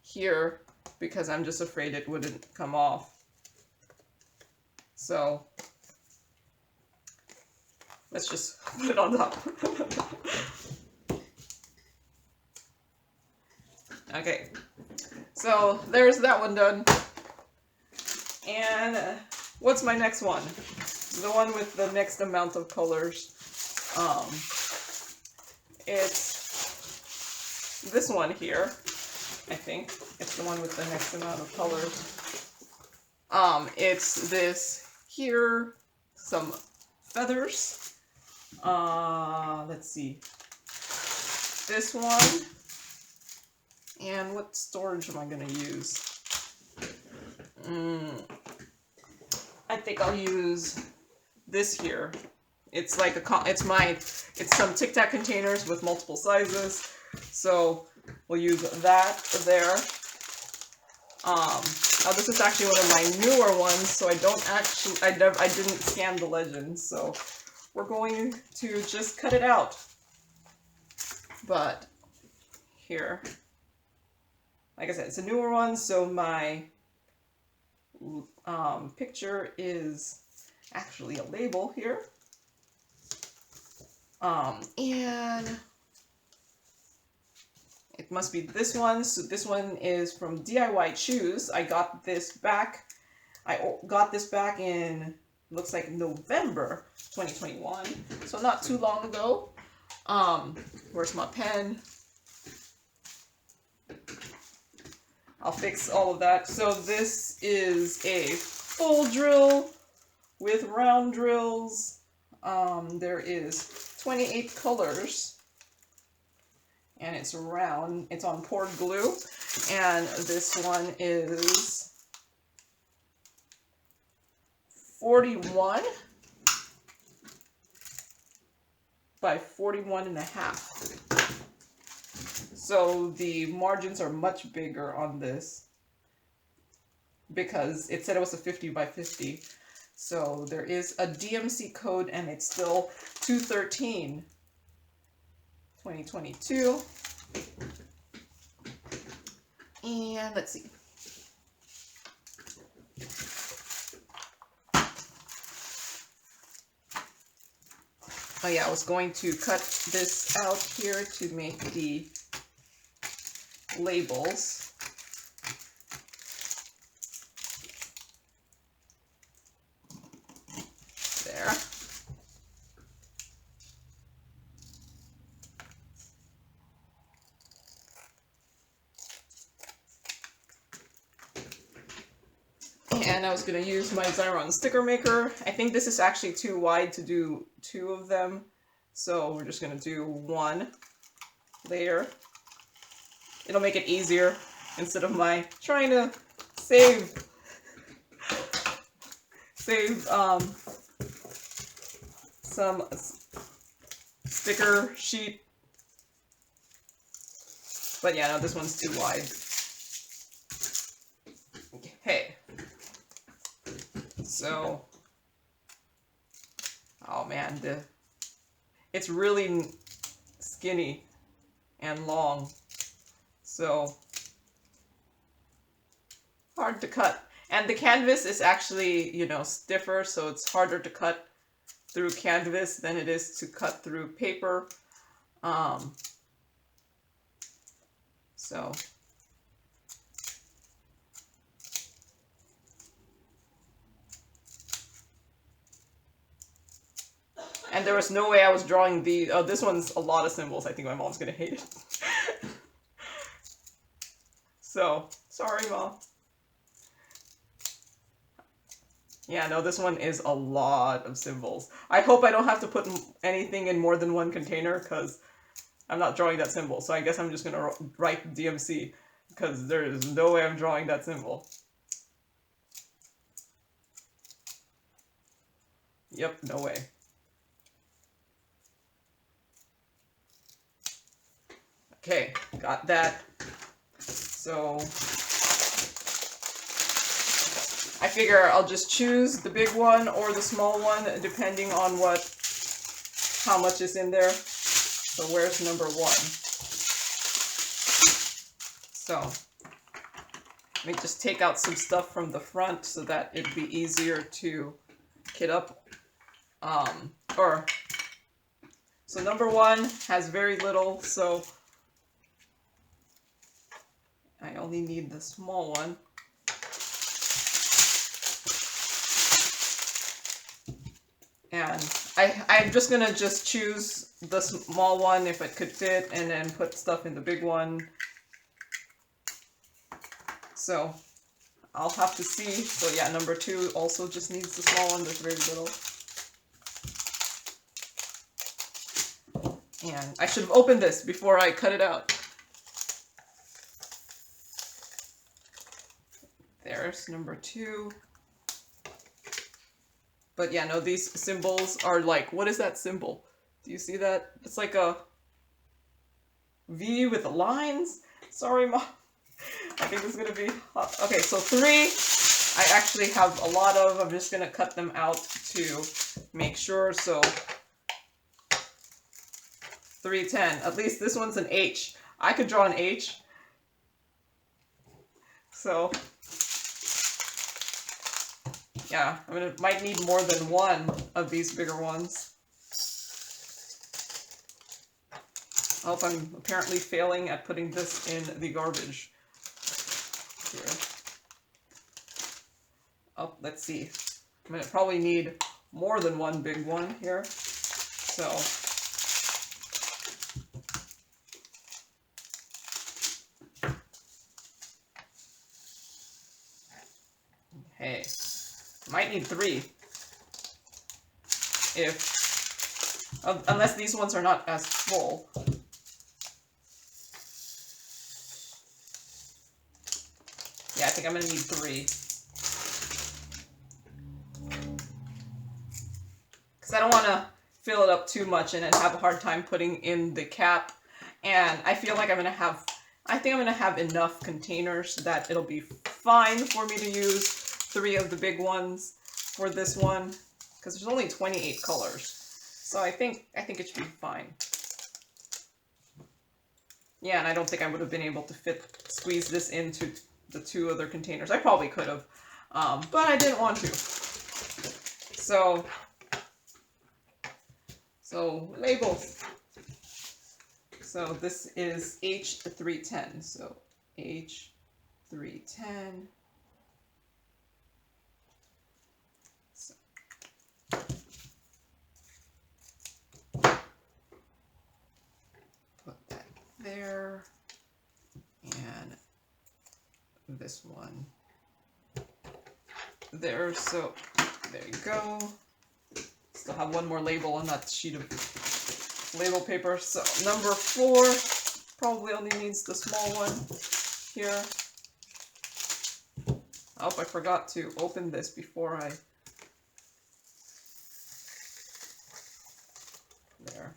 here because I'm just afraid it wouldn't come off. So let's just put it on top. Okay, so there's that one done. And what's my next one? The one with the next amount of colors. It's this one here, I think. It's the one with the next amount of colors. It's this here, some feathers. Let's see. This one. And what storage am I gonna use? I think I'll use this here. It's like it's some Tic Tac containers with multiple sizes. So we'll use that there. Now this is actually one of my newer ones, so I didn't scan the legends, so we're going to just cut it out. But here, like I said, it's a newer one, so my picture is actually a label here. And it must be this one. So this one is from DIY Choose. I got this back. I got this back in, looks like November 2021. So not too long ago. Where's my pen? I'll fix all of that. So this is a full drill with round drills. There is 28 colors. And it's round. It's on poured glue. And this one is 41 by 41.5. So the margins are much bigger on this because it said it was a 50 by 50. So there is a DMC code and it's still 213. 2022. And let's see. Oh yeah, I was going to cut this out here to make the labels. There. And I was going to use my Xyron sticker maker. I think this is actually too wide to do 2 of them. So we're just going to do 1 layer. It'll make it easier instead of my trying to save some sticker sheet. But yeah, no, this one's too wide. Okay. So, oh man, it's really skinny and long. So, hard to cut. And the canvas is actually, you know, stiffer, so it's harder to cut through canvas than it is to cut through paper. So and there was no way I was drawing the, oh, this one's a lot of symbols. I think my mom's gonna hate it. So, sorry, Mom. Yeah, no, this one is a lot of symbols. I hope I don't have to put anything in more than 1 container, because I'm not drawing that symbol. So I guess I'm just going to write DMC, because there is no way I'm drawing that symbol. Yep, no way. Okay, got that. So I figure I'll just choose the big one or the small one, depending on how much is in there. So where's number 1? So let me just take out some stuff from the front so that it'd be easier to kit up. So number 1 has very little, so I only need the small one. And I'm just gonna choose the small one if it could fit, and then put stuff in the big one. So I'll have to see. So yeah, number 2 also just needs the small one. There's very little. And I should have opened this before I cut it out. There's number 2. But yeah, no, these symbols are like, what is that symbol? Do you see that? It's like a V with the lines. Sorry, Mom. I think it's gonna be hot. Okay, so 3, I actually have a lot of. I'm just gonna cut them out to make sure. So 310. At least this one's an H. I could draw an H. So yeah, might need more than 1 of these bigger ones. I hope I'm apparently failing at putting this in the garbage. Here. Oh, let's see. I'm gonna probably need more than 1 big one here. So hey. Might need 3, unless these ones are not as full. Yeah, I think I'm gonna need 3. Because I don't want to fill it up too much and then have a hard time putting in the cap. And I feel like I think I'm gonna have enough containers that it'll be fine for me to use 3 of the big ones for this one, because there's only 28 colors. So I think it should be fine. Yeah, and I don't think I would have been able to squeeze this into the 2 other containers. I probably could have, but I didn't want to. So labels. So this is H310. So H310. Put that there, and this one there, so there you go. Still have one more label on that sheet of label paper. So number 4 probably only needs the small one here. Oh, I forgot to open this before I... There.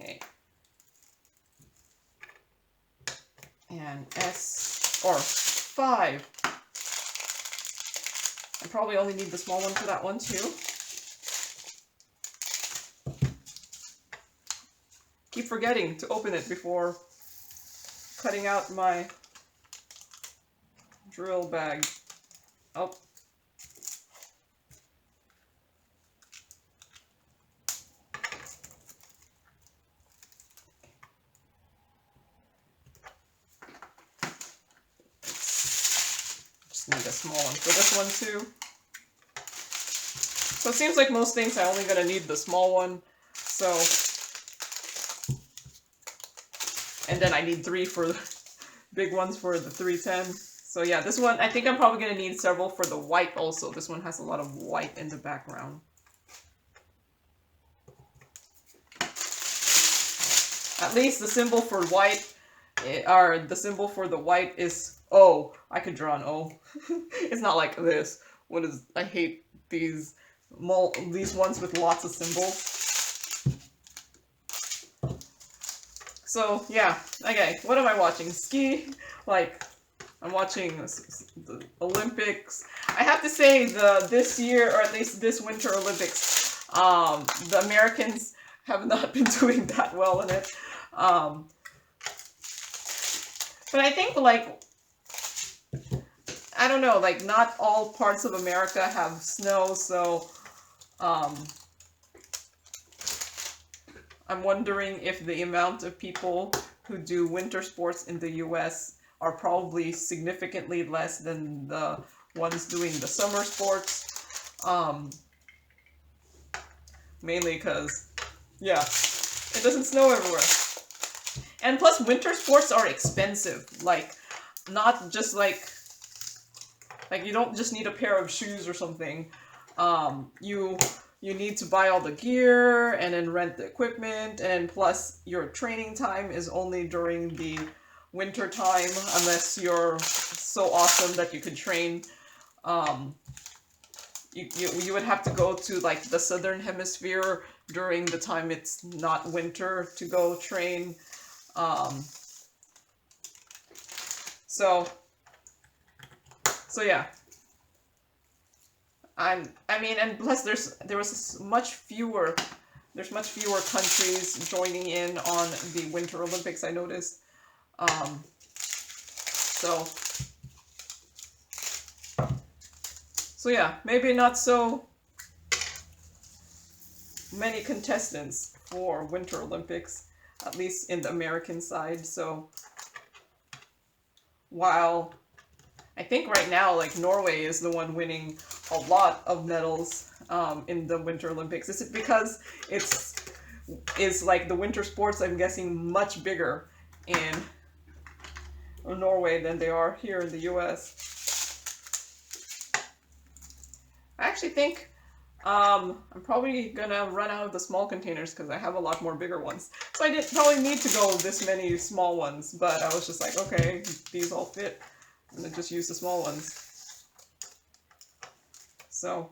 Okay. And S, or 5. I probably only need the small one for that one too. Keep forgetting to open it before cutting out my drill bag. Oh. Just need a small one for this one too. So it seems like most things I'm only gonna need the small one. So, and then I need 3 for the big ones for the 310. So yeah, this one, I think I'm probably gonna need several for the white also. This one has a lot of white in the background. At least the symbol for white, or the symbol for the white is O. I could draw an O. It's not like this. What is, I hate these ones with lots of symbols. So yeah, okay, what am I watching? Ski, like, I'm watching the Olympics. I have to say this year, or at least this Winter Olympics, the Americans have not been doing that well in it. But I think, like, I don't know, like, not all parts of America have snow, so I'm wondering if the amount of people who do winter sports in the US are probably significantly less than the ones doing the summer sports. Mainly because, yeah, it doesn't snow everywhere. And plus, winter sports are expensive. Like, not just like you don't just need a pair of shoes or something. You need to buy all the gear and then rent the equipment, and plus your training time is only during the winter time, unless you're so awesome that you could train. You would have to go to like the southern hemisphere during the time it's not winter to go train. So yeah. I mean, and plus there's much fewer countries joining in on the Winter Olympics, I noticed. So yeah, maybe not so many contestants for Winter Olympics, at least in the American side. So while I think right now, like, Norway is the one winning a lot of medals in the Winter Olympics. Is it because it's like the winter sports, I'm guessing, much bigger in Norway than they are here in the US? I actually think I'm probably gonna run out of the small containers because I have a lot more bigger ones. So I didn't probably need to go this many small ones, but I was just like, okay, these all fit. I'm gonna just use the small ones. So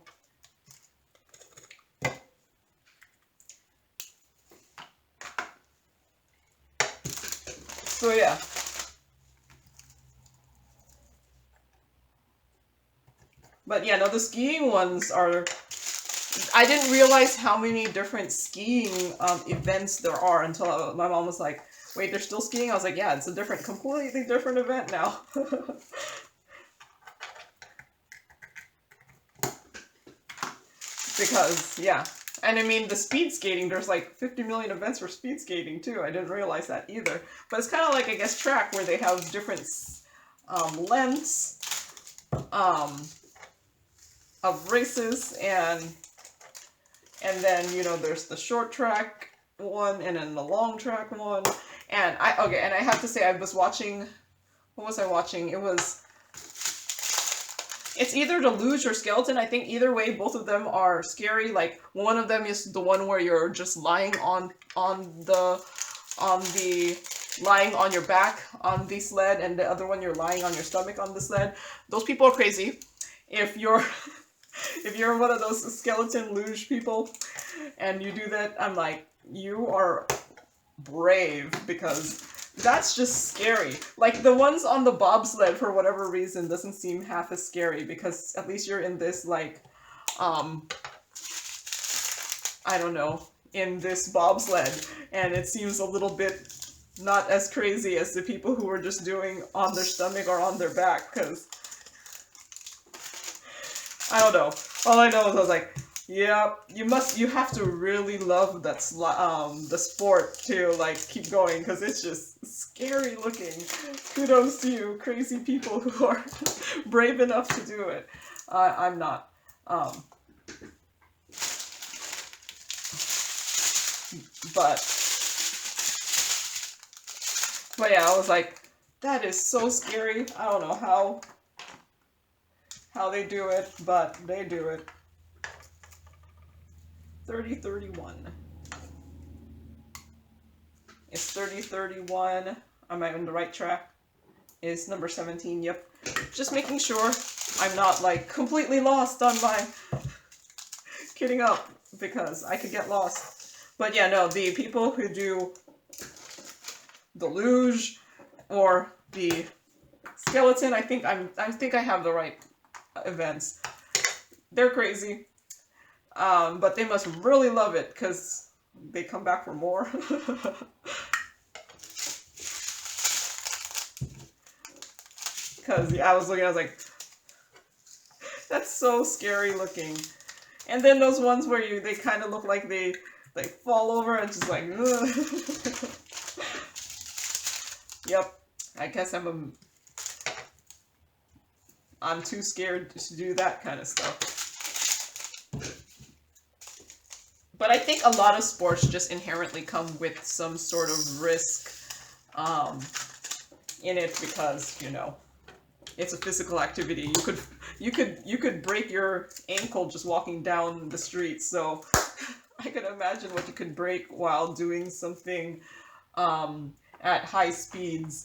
yeah. But yeah, no, the skiing ones are... I didn't realize how many different skiing events there are until my mom was like, wait, they're still skiing? I was like, yeah, it's a completely different event now. Because, yeah. And I mean, the speed skating, there's like 50 million events for speed skating too. I didn't realize that either. But it's kind of like, I guess, track, where they have different lengths of races, and then, you know, there's the short track one and then the long track one. And I have to say, I was watching what was I watching? It's either the luge or skeleton. I think either way, both of them are scary. Like, one of them is the one where you're just lying on lying on your back on the sled, and the other one you're lying on your stomach on the sled. Those people are crazy. If you're if you're one of those skeleton luge people and you do that, I'm like, you are brave, because that's just scary. Like, the ones on the bobsled, for whatever reason, doesn't seem half as scary, because at least you're in this, like, I don't know, in this bobsled, and it seems a little bit not as crazy as the people who were just doing on their stomach or on their back, because I don't know. All I know is I was like, yeah, you have to really love that the sport to, like, keep going, because it's just scary looking. Kudos to you, crazy people who are brave enough to do it. I'm not. But yeah, I was like, that is so scary. I don't know how they do it, but they do it. 3031. It's 3031. Am I on the right track? Is number 17, yep. Just making sure I'm not, like, completely lost on my kitting up, because I could get lost. But yeah, no, the people who do the luge or the skeleton, I think I have the right events. They're crazy. But they must really love it, because they come back for more. Because, yeah, I was like, that's so scary looking. And then those ones where they kind of look like they fall over and just like, ugh. Yep, I guess I'm too scared to do that kind of stuff. But I think a lot of sports just inherently come with some sort of risk in it, because, you know, it's a physical activity. You could break your ankle just walking down the street. So I can imagine what you could break while doing something at high speeds.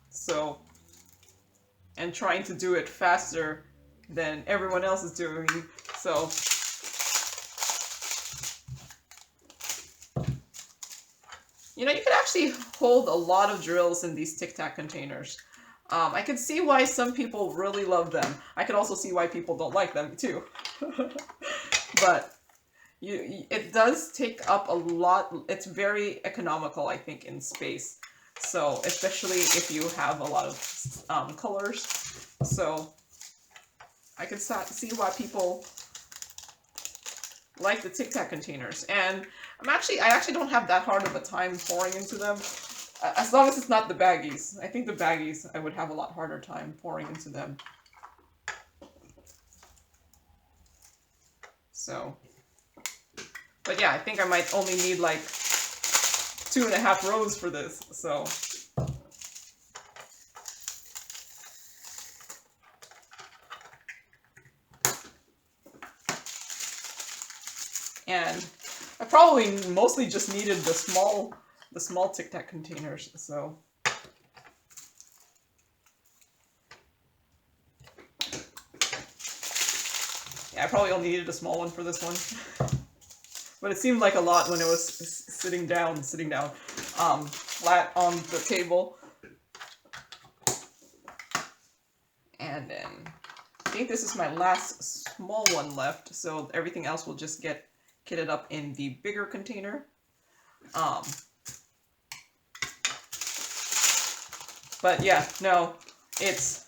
So, and trying to do it faster than everyone else is doing. So, you know, you could actually hold a lot of drills in these Tic Tac containers. I can see why some people really love them. I can also see why people don't like them too. But it does take up a lot. It's very economical, I think, in space. So, especially if you have a lot of colors. So, I can see why people like the Tic Tac containers. And I actually don't have that hard of a time pouring into them. As long as it's not the baggies. I think the baggies, I would have a lot harder time pouring into them. So, but yeah, I think I might only need like 2.5 rows for this, so. And I probably mostly just needed the small Tic Tac containers, so. Yeah, I probably only needed a small one for this one. But it seemed like a lot when it was sitting down, flat on the table. And then I think this is my last small one left, so everything else will just get kitted up in the bigger container. But yeah, no, it's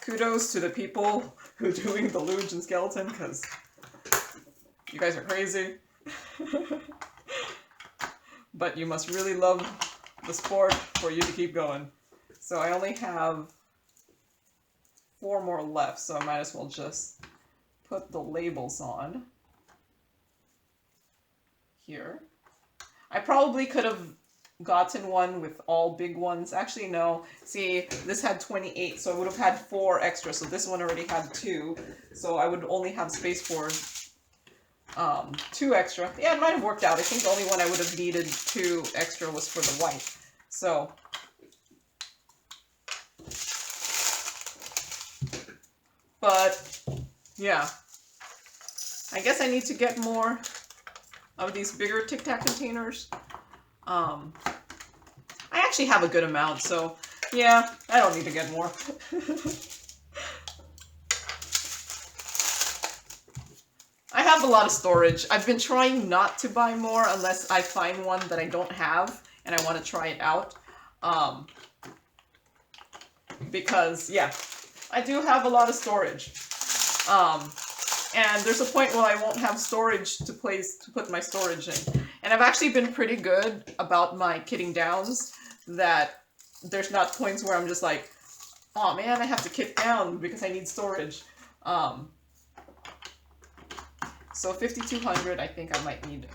kudos to the people who are doing the luge and skeleton, because you guys are crazy. But you must really love the sport for you to keep going. So I only have 4 more left, so I might as well just put the labels on here. I probably could have gotten one with all big ones. Actually, no. See, this had 28, so I would have had 4 extra. So this one already had 2. So I would only have space for 2 extra. Yeah, it might have worked out. I think the only one I would have needed 2 extra was for the white. So, but yeah, I guess I need to get more of these bigger Tic Tac containers. I actually have a good amount, so yeah, I don't need to get more. I have a lot of storage. I've been trying not to buy more unless I find one that I don't have and I want to try it out. Because, yeah, I do have a lot of storage. And there's a point where I won't have storage to put my storage in. And I've actually been pretty good about my kitting downs, that there's not points where I'm just like, oh man, I have to kit down because I need storage. So 5,200, I think I might need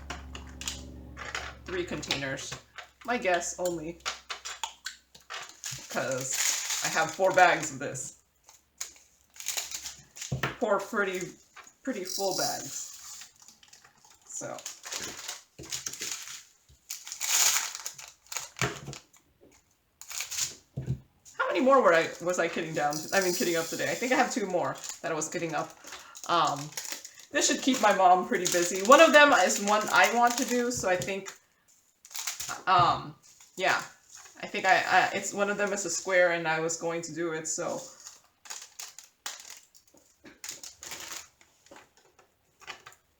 3 containers. My guess only, because I have 4 bags of this. 4 pretty full bags. So. How many more was I kitting down? I mean, kitting up today. I think I have 2 more that I was kitting up. This should keep my mom pretty busy. One of them is one I want to do, so I think, yeah. I think it's one of them is a square and I was going to do it, so.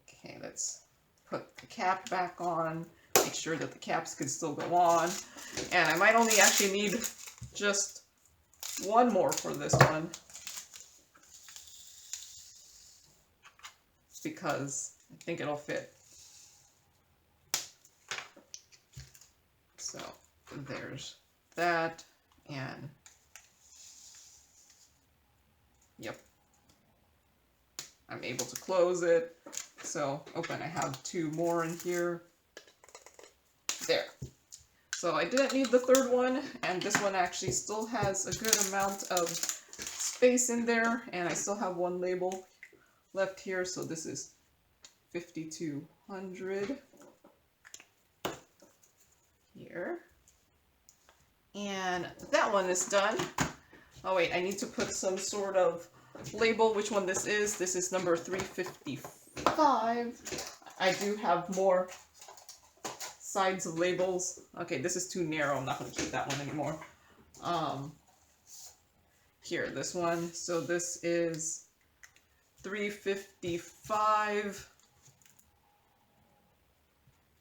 Okay, let's put the cap back on, make sure that the caps can still go on. And I might only actually need just 1 more for this one, because I think it'll fit. So there's that, and yep, I'm able to close it. So open, I have 2 more in here. There. So I didn't need the 3rd one, and this one actually still has a good amount of space in there, and I still have 1 label left here, so this is 5,200 here. And that one is done. Oh wait, I need to put some sort of label which one this is. This is number 355. I do have more sides of labels. Okay, this is too narrow. I'm not going to keep that one anymore. Here, this one. So this is 355.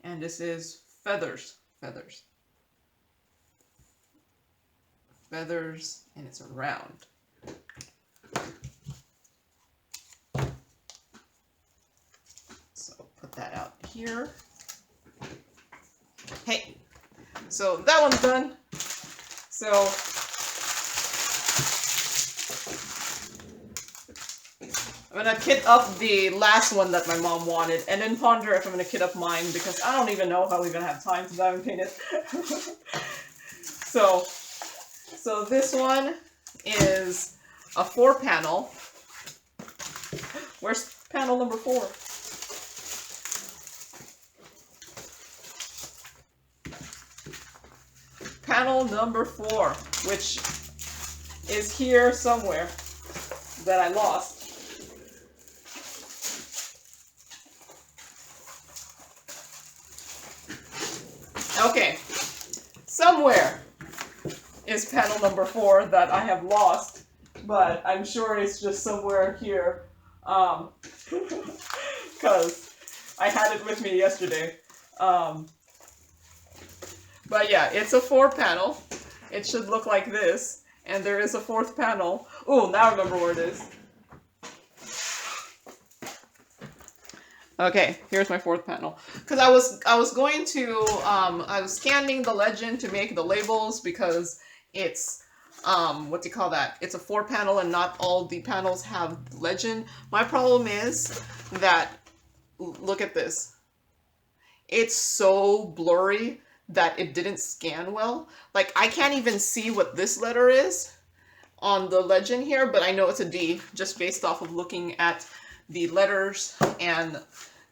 And this is feathers. Feathers, and it's round. So put that out here. Hey, so that one's done. So I'm gonna kit up the last one that my mom wanted, and then ponder if I'm gonna kit up mine, because I don't even know if I'll even have time to dive and paint it. So this one is a 4-panel. Where's panel number 4? Panel number 4, which is here somewhere that I lost. Okay, somewhere is panel number 4 that I have lost, but I'm sure it's just somewhere here, because I had it with me yesterday. But yeah, it's a 4-panel. It should look like this, and there is a 4th panel. Oh, now I remember where it is. Okay, here's my 4th panel. Because I was going to I was scanning the legend to make the labels, because it's what do you call that? It's a 4-panel and not all the panels have legend. My problem is that, look at this. it's so blurry that it didn't scan well. Like, I can't even see what this letter is on the legend here, but I know it's a D just based off of looking at the letters and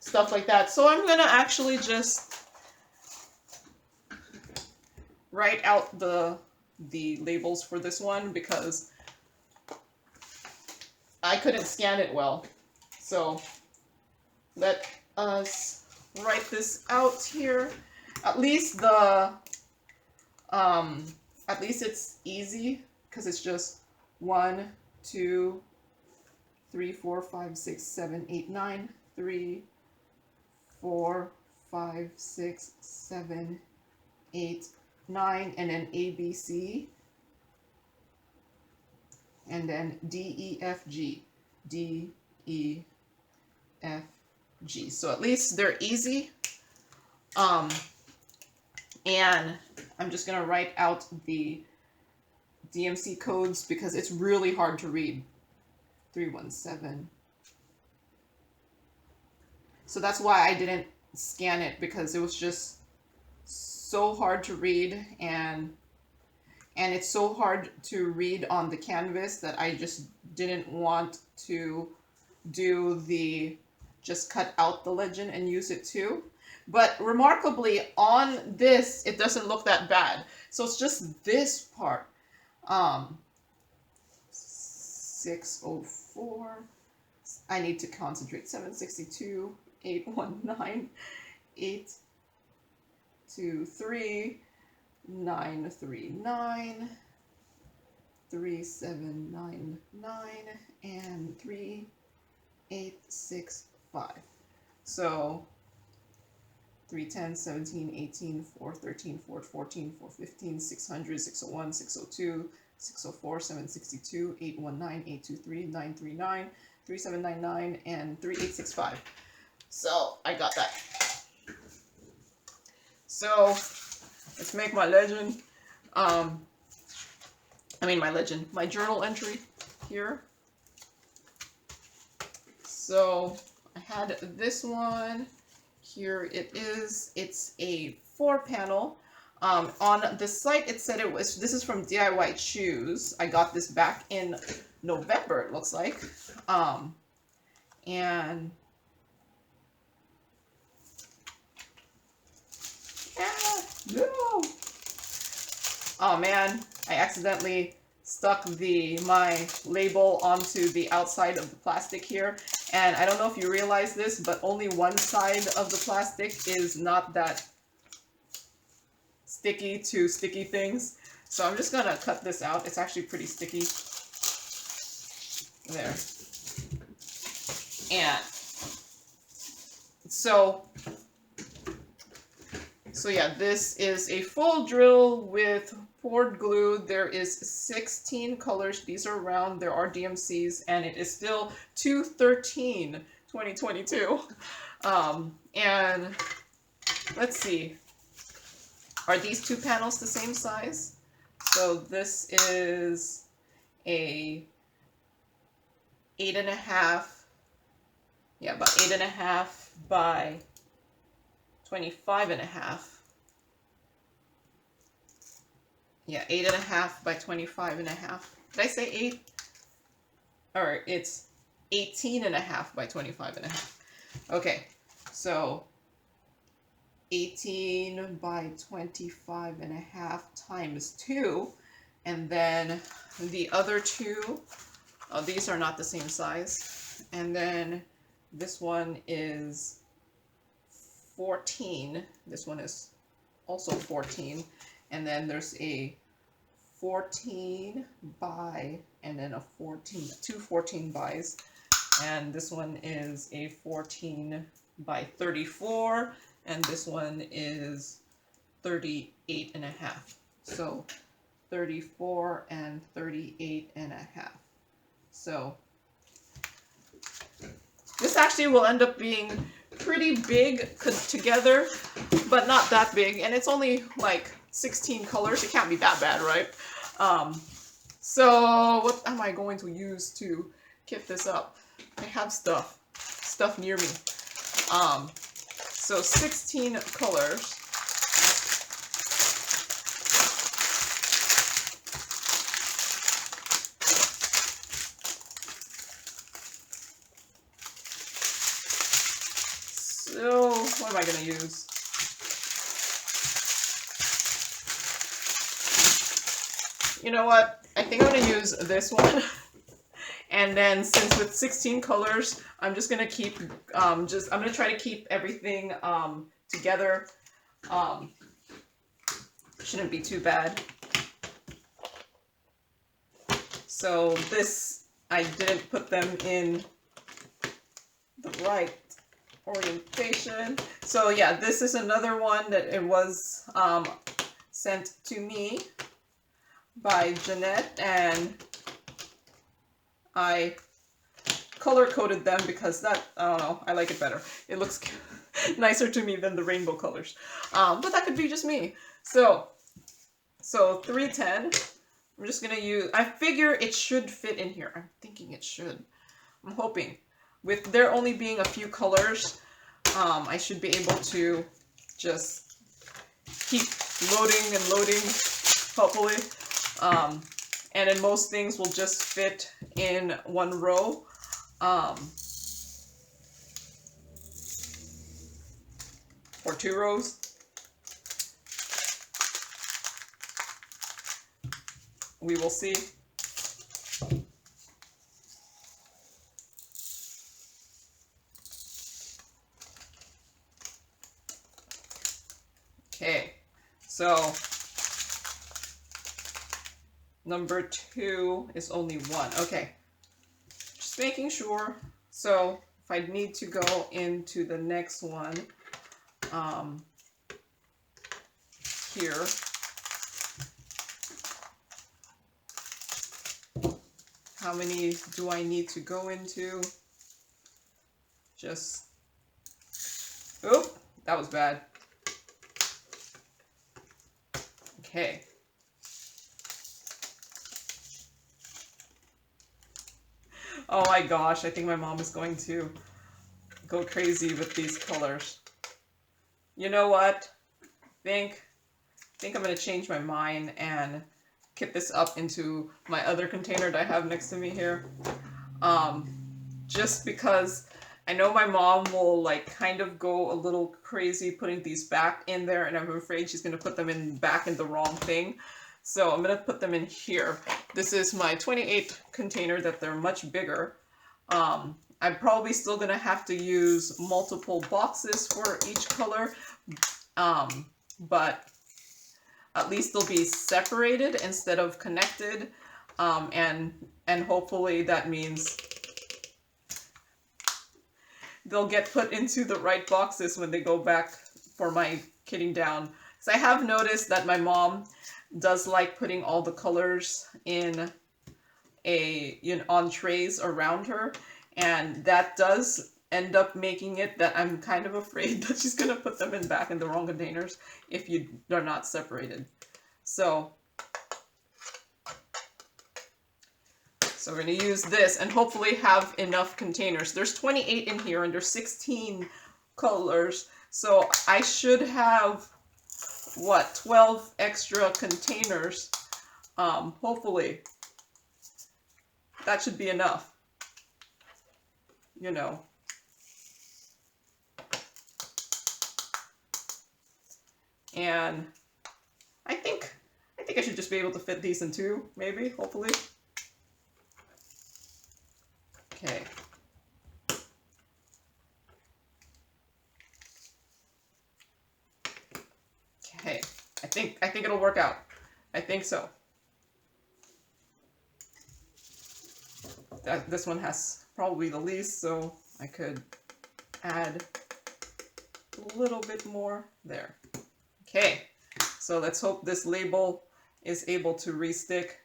stuff like that. So I'm gonna actually just write out the labels for this one because I couldn't scan it well. So let us write this out here. At least it's easy because it's just 1, 2, 3, 4, 5, 6, 7, 8, 9, 3, 4, 5, 6, 7, 8, 9, and then A, B, C, and then D, E, F, G, D, E, F, G. So at least they're easy. And I'm just gonna write out the DMC codes because it's really hard to read. 317. So that's why I didn't scan it, because it was just so hard to read, and it's so hard to read on the canvas that I just didn't want to do just cut out the legend and use it too. But remarkably, on this, it doesn't look that bad. So it's just this part. 604. I need to concentrate. 762, 819, 823, 939, 3799, and 3865. So 310, 17, 18, 413, 414, 415, 600, 601, 602, 604, 762, 819, 823, 939, 3799, and 3865. So I got that. So let's make my legend. My journal entry here. So I had this one. Here it is. It's a 4-panel. On the site, it said this is from DIY Choose. I got this back in November, it looks like. And no. Oh man, I accidentally stuck my label onto the outside of the plastic here. And I don't know if you realize this, but only one side of the plastic is not that sticky to sticky things. So I'm just gonna cut this out. It's actually pretty sticky. There. And so yeah, this is a full drill with poured glue. There is 16 colors. These are round. There are DMCs, and it is still 2/13/2022. And let's see. Are these 2 panels the same size? So this is a 8.5. Yeah, about 8.5 by 25.5. Yeah, 8.5 by 25.5. Did I say 8? Or it's 18.5 by 25.5. Okay, so 18 by 25.5 times 2, and then the other 2, these are not the same size, and then this one is 14. This one is also 14, and then there's a 14 by, and then a 14, 2 14 bys, and this one is a 14 by 34, and this one is 38.5. So 34 and 38.5. So this actually will end up being pretty big together, but not that big, and it's only like 16 colors. It can't be that bad, right? So what am I going to use to kit this up? I have stuff near me. So 16 colors. So what am I going to use? You know what? I think I'm going to use this one. And then since with 16 colors, I'm just going to keep, I'm going to try to keep everything together. Shouldn't be too bad. So this, I didn't put them in the right orientation. So yeah, this is another one that it was sent to me by Jeanette, and I color coded them because that, I don't know, I like it better. It looks nicer to me than the rainbow colors. But that could be just me. So 310. I'm just gonna use, I figure it should fit in here. I'm thinking it should. I'm hoping. With there only being a few colors, I should be able to just keep loading and loading, hopefully. And then most things will just fit in one row. Or 2 rows. We will see. Okay, so number 2 is only 1. Okay, just making sure. So if I need to go into the next one, here, how many do I need to go into? Just, oh, that was bad. Okay. Oh my gosh, I think my mom is going to go crazy with these colors. You know what? I think I'm going to change my mind and kit this up into my other container that I have next to me here. Just because I know my mom will like kind of go a little crazy putting these back in there, and I'm afraid she's going to put them back in the wrong thing. So I'm going to put them in here. This is my 28 container that they're much bigger. I'm probably still going to have to use multiple boxes for each color, but at least they'll be separated instead of connected, and hopefully that means they'll get put into the right boxes when they go back for my kitting down. So I have noticed that my mom does like putting all the colors in on trays around her, and that does end up making it that I'm kind of afraid that she's gonna put them back in the wrong containers if they're not separated. So we're gonna use this and hopefully have enough containers. There's 28 in here and there's 16 colors, so I should have, what, 12 extra containers. Hopefully that should be enough, you know. And I think I should just be able to fit these in 2, maybe, hopefully. Okay. Okay. I think it'll work out. I think so. This one has probably the least, so I could add a little bit more there. Okay, so let's hope this label is able to re-stick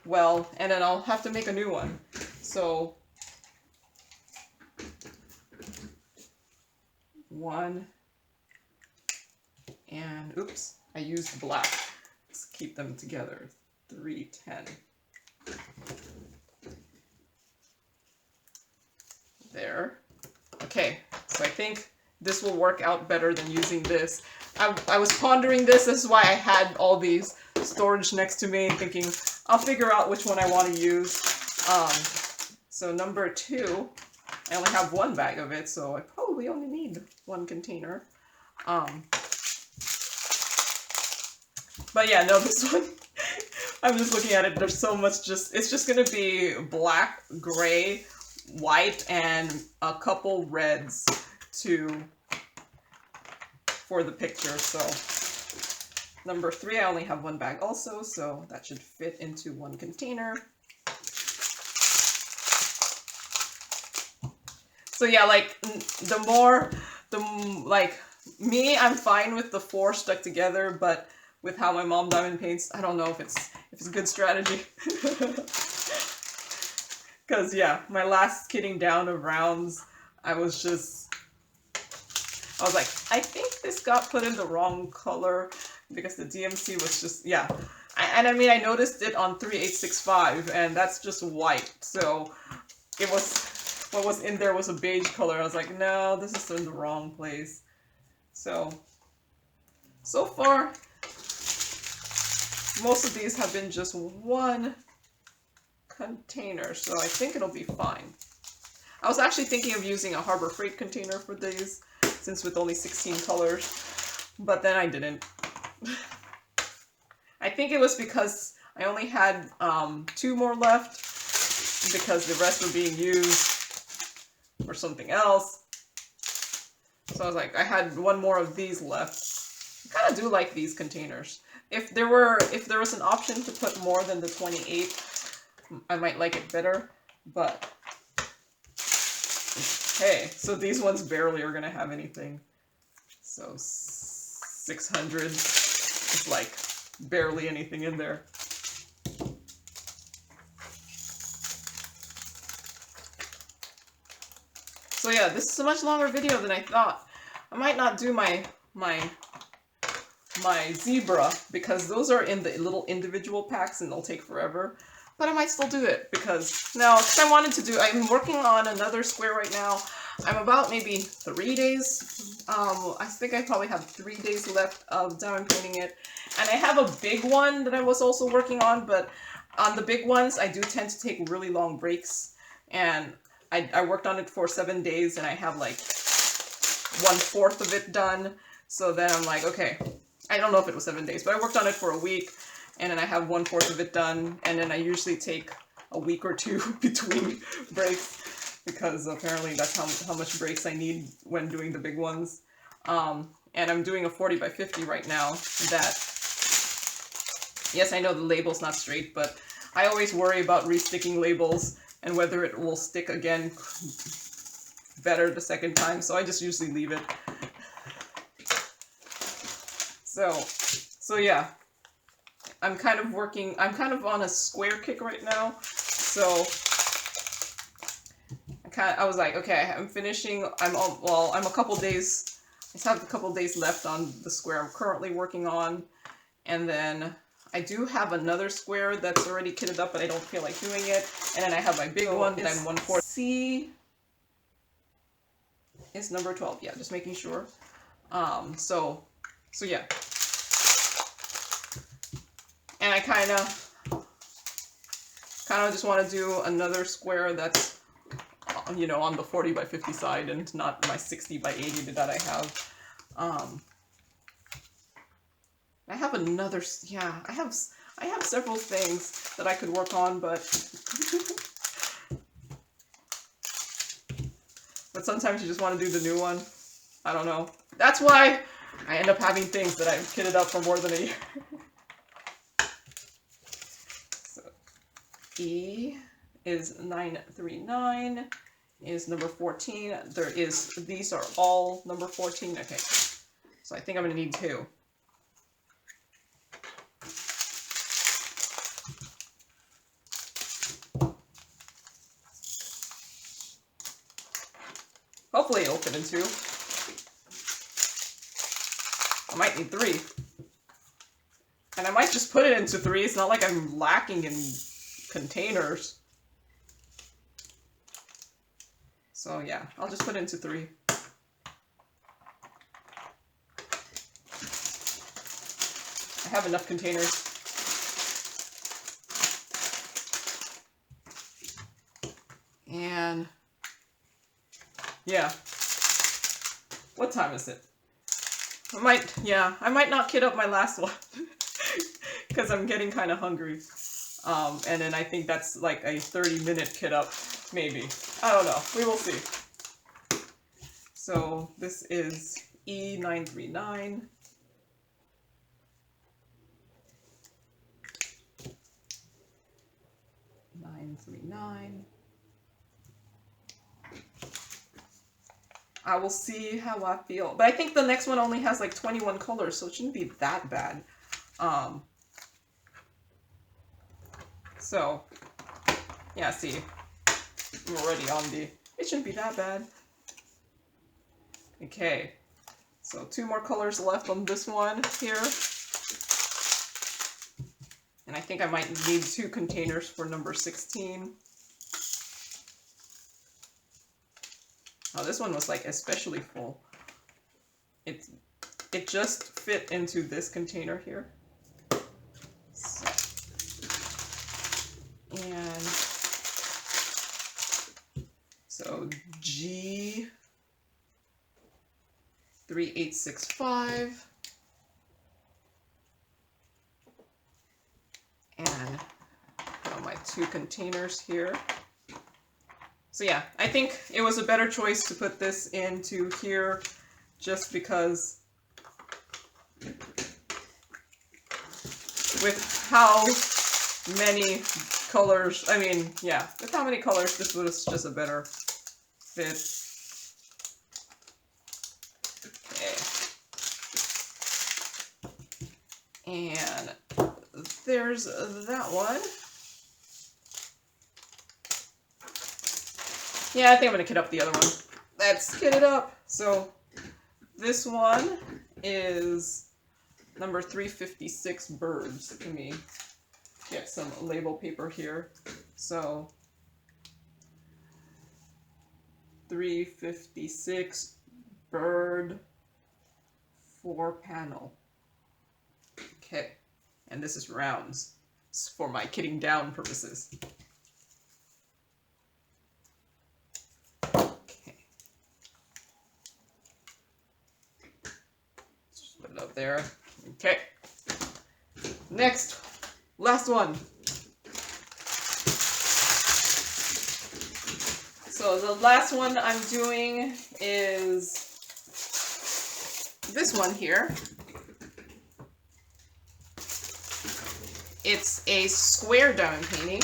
well, and then I'll have to make a new one. So 1, and oops, I used black. Let's keep them together. 310. There. Okay, So I think this will work out better than using this. I was pondering this. This is why I had all these storage next to me, thinking I'll figure out which one I want to use. So number 2, I only have 1 bag of it, so I probably only need 1 container. But yeah, no, this one, I'm just looking at it, there's so much it's just gonna be black, gray, white, and a couple reds for the picture. So number 3, I only have 1 bag also, so that should fit into 1 container. So yeah, like me, I'm fine with the 4 stuck together, but with how my mom diamond paints, I don't know if it's a good strategy. Because yeah, my last kitting down of rounds, I was like, I think this got put in the wrong color because the DMC was just, yeah. I mean, I noticed it on 3865, and that's just white, so it was, what was in there was a beige color. I was like, no, this is in the wrong place. So far, most of these have been just 1 container, so I think it'll be fine. I was actually thinking of using a Harbor Freight container for these, since with only 16 colors, but then I didn't. I think it was because I only had 2 more left, because the rest were being used for something else. So I was like, I had 1 more of these left. I kind of do like these containers. If there was an option to put more than the 28, I might like it better, but hey, so these ones barely are gonna have anything. So 600 is like barely anything in there. So yeah, this is a much longer video than I thought. I might not do my zebra, because those are in the little individual packs and they'll take forever. But I might still do it because I'm working on another square right now. I'm about maybe 3 days. I think I probably have 3 days left of diamond painting it. And I have a big one that I was also working on, but on the big ones, I do tend to take really long breaks. And I worked on it for 7 days and I have like 1/4 of it done. So then I'm like, okay, I don't know if it was 7 days, but I worked on it for a week. And then I have 1/4 of it done, and then I usually take a week or 2 between breaks, because apparently that's how much breaks I need when doing the big ones. And I'm doing a 40 by 50 right now that, yes, I know the label's not straight, but I always worry about resticking labels and whether it will stick again better the second time, so I just usually leave it. So yeah. I'm kind of on a square kick right now, so I was like, okay, I'm a couple days, I just have a couple days left on the square I'm currently working on, and then I do have another square that's already kitted up, but I don't feel like doing it, and then I have my big one that I'm 1/4. C is number 12, yeah, just making sure. So yeah. And I kind of just want to do another square that's, you know, on the 40 by 50 side and not my 60 by 80 that I have. I have another, yeah, I have several things that I could work on, but sometimes you just want to do the new one. I don't know. That's why I end up having things that I've kitted up for more than a year. E is 939, is number 14. These are all number 14. Okay, so I think I'm gonna need 2. Hopefully it'll fit in 2. I might need 3. And I might just put it into 3. It's not like I'm lacking in containers. So yeah, I'll just put it into 3. I have enough containers. And yeah. What time is it? I might not kit up my last one because I'm getting kind of hungry. And then I think that's like a 30-minute kit up, maybe. I don't know. We will see. So this is E939. I will see how I feel. But I think the next one only has like 21 colors, so it shouldn't be that bad. So, yeah, see. I'm already on the... It shouldn't be that bad. Okay. So 2 more colors left on this one here. And I think I might need 2 containers for number 16. Oh, this one was like especially full. It just fit into this container here. So, and so G3865 and put on my 2 containers here. So yeah, I think it was a better choice to put this into here just because with how many colors, I mean, yeah, with how many colors, this was just a better fit. Okay. And there's that one. Yeah, I think I'm going to kit up the other one. Let's kit it up. So this one is number 356 birds. Let me get some label paper here. So 356 bird 4-panel. Okay, and this is rounds. It's for my kitting down purposes. There. Okay. Next, last one. So the last one I'm doing is this one here. It's a square diamond painting.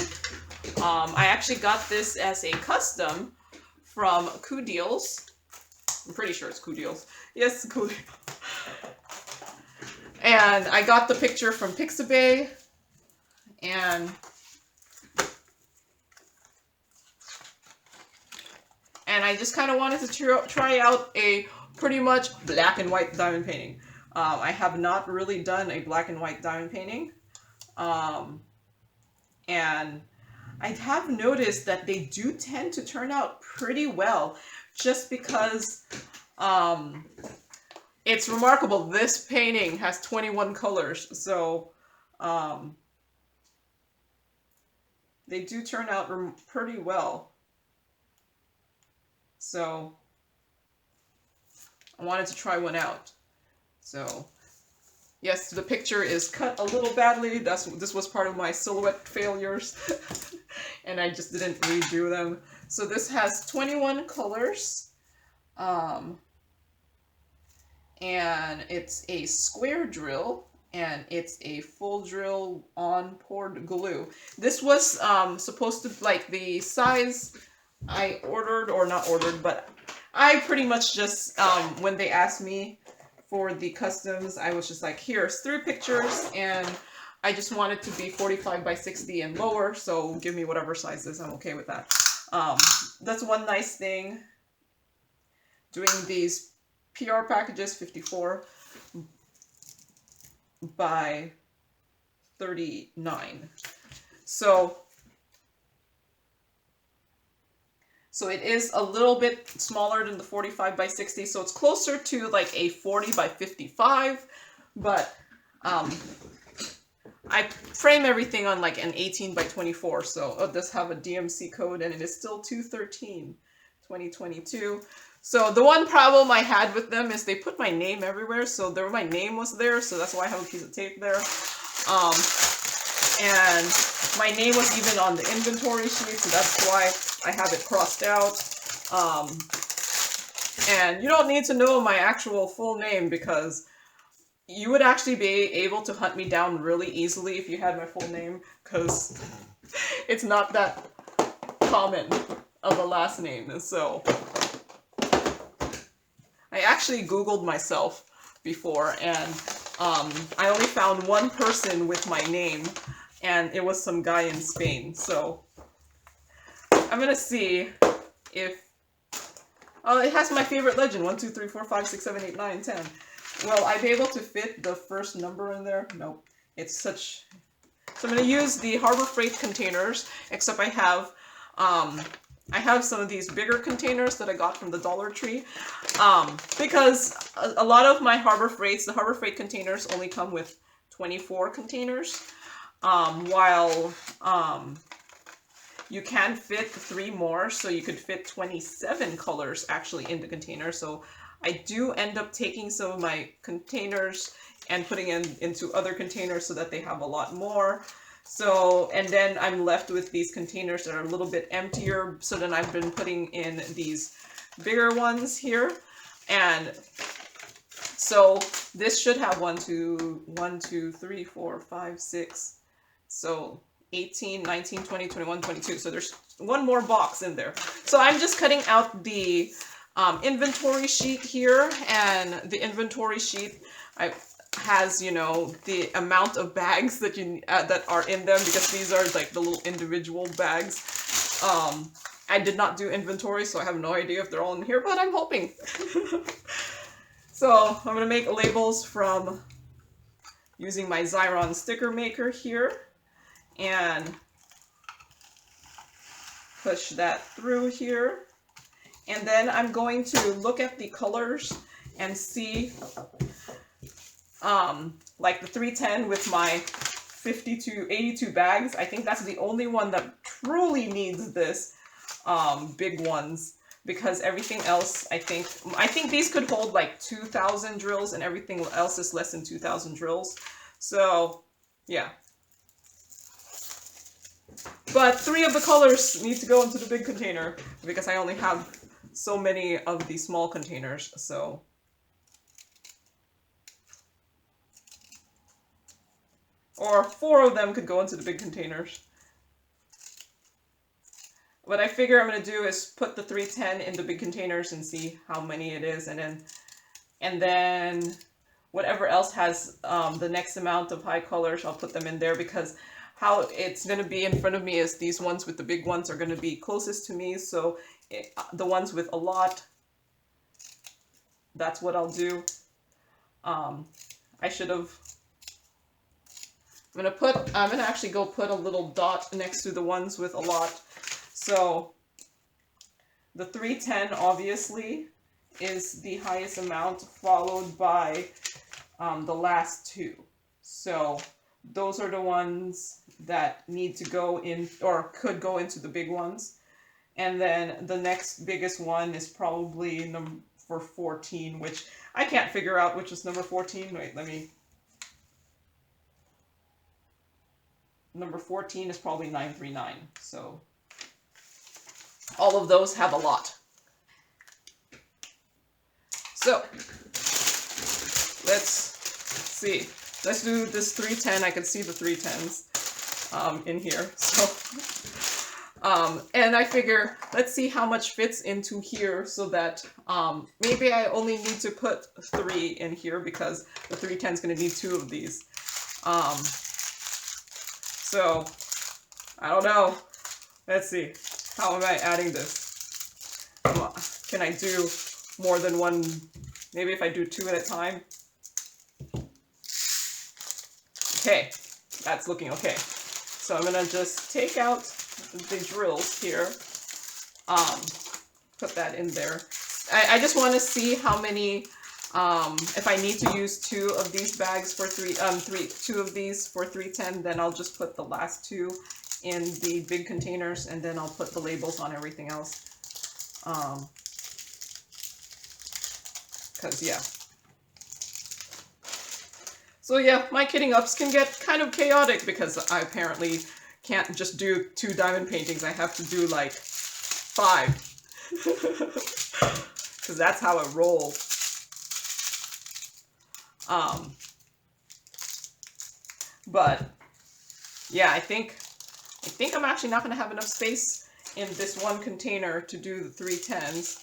I actually got this as a custom from Coup Deals. I'm pretty sure it's Coup Deals. Yes, Coup Deals. And I got the picture from Pixabay, and I just kind of wanted to try out a pretty much black and white diamond painting. I have not really done a black and white diamond painting, and I have noticed that they do tend to turn out pretty well, just because it's remarkable. This painting has 21 colors, so they do turn out pretty well. So I wanted to try one out. So yes, the picture is cut a little badly. This was part of my silhouette failures, and I just didn't redo them. So this has 21 colors. And it's a square drill, and it's a full drill on poured glue. This was supposed to, like, the size I ordered, or not ordered, but I pretty much just, when they asked me for the customs, I was just like, here's 3 pictures, and I just want it to be 45 by 60 and lower, so give me whatever size is, I'm okay with that. That's one nice thing. Doing these PR packages, 54 by 39. So it is a little bit smaller than the 45 by 60, so it's closer to like a 40 by 55, but I frame everything on like an 18 by 24, so it does have a DMC code, and it is still 213, 2022. So the one problem I had with them is they put my name everywhere, so my name was there, so that's why I have a piece of tape there. And my name was even on the inventory sheet, so that's why I have it crossed out. And you don't need to know my actual full name, because you would actually be able to hunt me down really easily if you had my full name, because it's not that common of a last name. So I actually Googled myself before, and I only found one person with my name, and it was some guy in Spain. So I'm gonna see if... Oh, it has my favorite legend. 1, 2, 3, 4, 5, 6, 7, 8, 9, 10. Will I be able to fit the first number in there? Nope. It's such... So I'm going to use the Harbor Freight containers, except I have some of these bigger containers that I got from the Dollar Tree. Because a lot of my Harbor Freights, the Harbor Freight containers only come with 24 containers, while you can fit 3 more, so you could fit 27 colors actually in the container. So I do end up taking some of my containers and putting into other containers so that they have a lot more. So, and then I'm left with these containers that are a little bit emptier. So then I've been putting in these bigger ones here. And so this should have 1, 2, 3, 4, 5, 6. So 18, 19, 20, 21, 22. So there's one more box in there. So I'm just cutting out the inventory sheet here, and the inventory sheet has, you know, the amount of bags that that are in them, because these are like the little individual bags. I did not do inventory, so I have no idea if they're all in here, but I'm hoping. So I'm gonna make labels from using my Xyron sticker maker here, and push that through here. And then I'm going to look at the colors and see, like the 310 with my 82 bags. I think that's the only one that truly needs this, big ones, because everything else, I think these could hold like 2,000 drills, and everything else is less than 2,000 drills. So, yeah. But 3 of the colors need to go into the big container, because I only have so many of the small containers, so. Or 4 of them could go into the big containers. What I figure I'm going to do is put the 310 in the big containers and see how many it is, and then whatever else has the next amount of high colors, I'll put them in there, because how it's going to be in front of me is these ones with the big ones are going to be closest to me, so the ones with a lot, that's what I'll do. I should have... I'm going to actually go put a little dot next to the ones with a lot. So the 310 obviously is the highest amount, followed by the last 2. So those are the ones that need to go in, or could go into the big ones. And then the next biggest one is probably number 14, which I can't figure out which is number 14. Wait, number 14 is probably 939. So all of those have a lot. So let's see. Let's do this 310. I can see the 310s in here. So, and I figure, let's see how much fits into here, so that maybe I only need to put 3 in here, because the 310 is going to need 2 of these. So, I don't know. Let's see. How am I adding this? Can I do more than one? Maybe if I do 2 at a time. Okay, that's looking okay. So I'm gonna just take out the drills here, put that in there. I just want to see how many If I need to use 2 of these bags for 2 of these for 310, then I'll just put the last 2 in the big containers, and then I'll put the labels on everything else. Cause yeah. So yeah, my kitting ups can get kind of chaotic because I apparently can't just do 2 diamond paintings. I have to do like 5. Because that's how it rolls. But yeah, I think I'm actually not going to have enough space in this one container to do the 310s.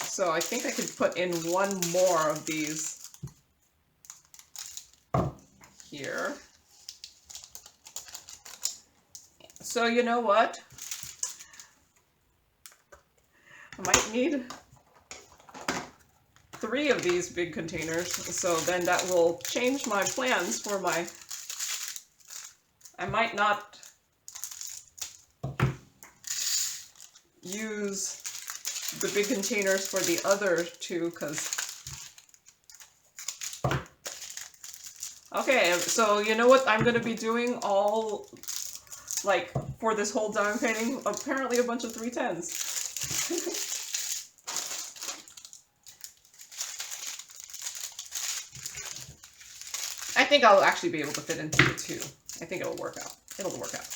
So I think I could put in 1 more of these here. So you know what? I might need 3 of these big containers, so then that will change my plans for my... I might not use the big containers for the other 2, because... Okay, so you know what I'm going to be doing all, like, for this whole diamond painting? Apparently a bunch of 310s. I think I'll actually be able to fit into the 2. I think it'll work out. It'll work out.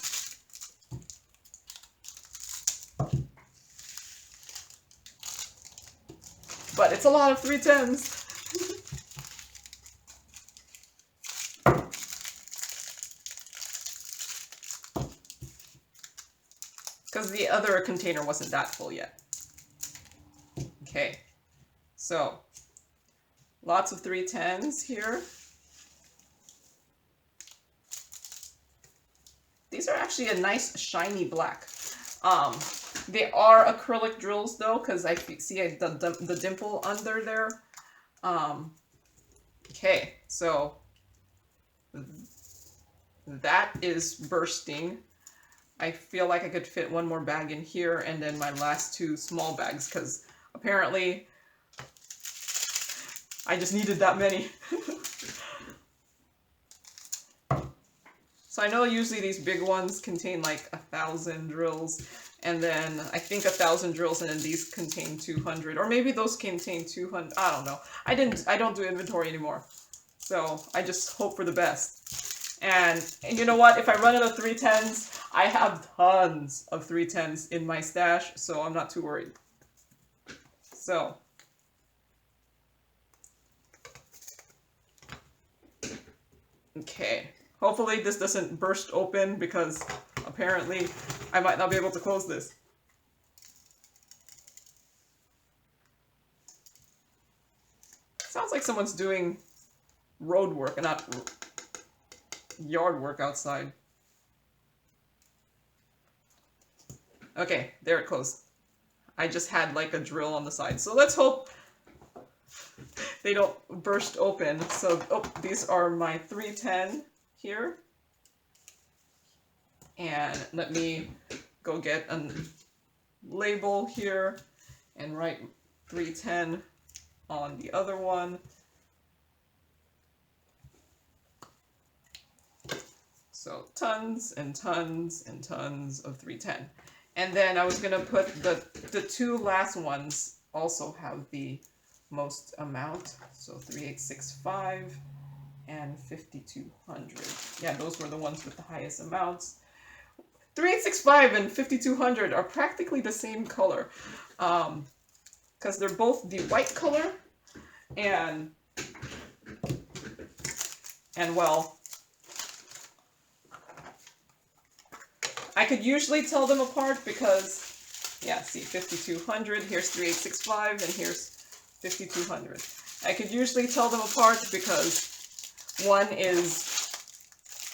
But it's a lot of 310s. Because the other container wasn't that full yet. Okay. So, lots of 310s here. These are actually a nice shiny black. They are acrylic drills though, because I see the dimple under there. Okay, so that is bursting. I feel like I could fit 1 more bag in here and then my last 2 small bags, because apparently I just needed that many. So I know usually these big ones contain like 1,000 drills, and then I think 1,000 drills, and then these contain 200, or maybe those contain 200. I don't know. I don't do inventory anymore, so I just hope for the best. And you know what? If I run out of 310s, I have tons of 310s in my stash, so I'm not too worried. So. Okay. Hopefully this doesn't burst open, because apparently I might not be able to close this. Sounds like someone's doing road work and not yard work outside. Okay, there it closed. I just had like a drill on the side. So let's hope they don't burst open. So, oh, these are my 310 here. And let me go get a label here and write 310 on the other one. So tons and tons and tons of 310. And then I was going to put the 2 last ones also have the most amount. So 3865 and 5200. Yeah, those were the ones with the highest amounts. 3865 and 5200 are practically the same color, because they're both the white color, and well, I could usually tell them apart because, yeah, see, 5200, here's 3865, and here's 5200. I could usually tell them apart because one is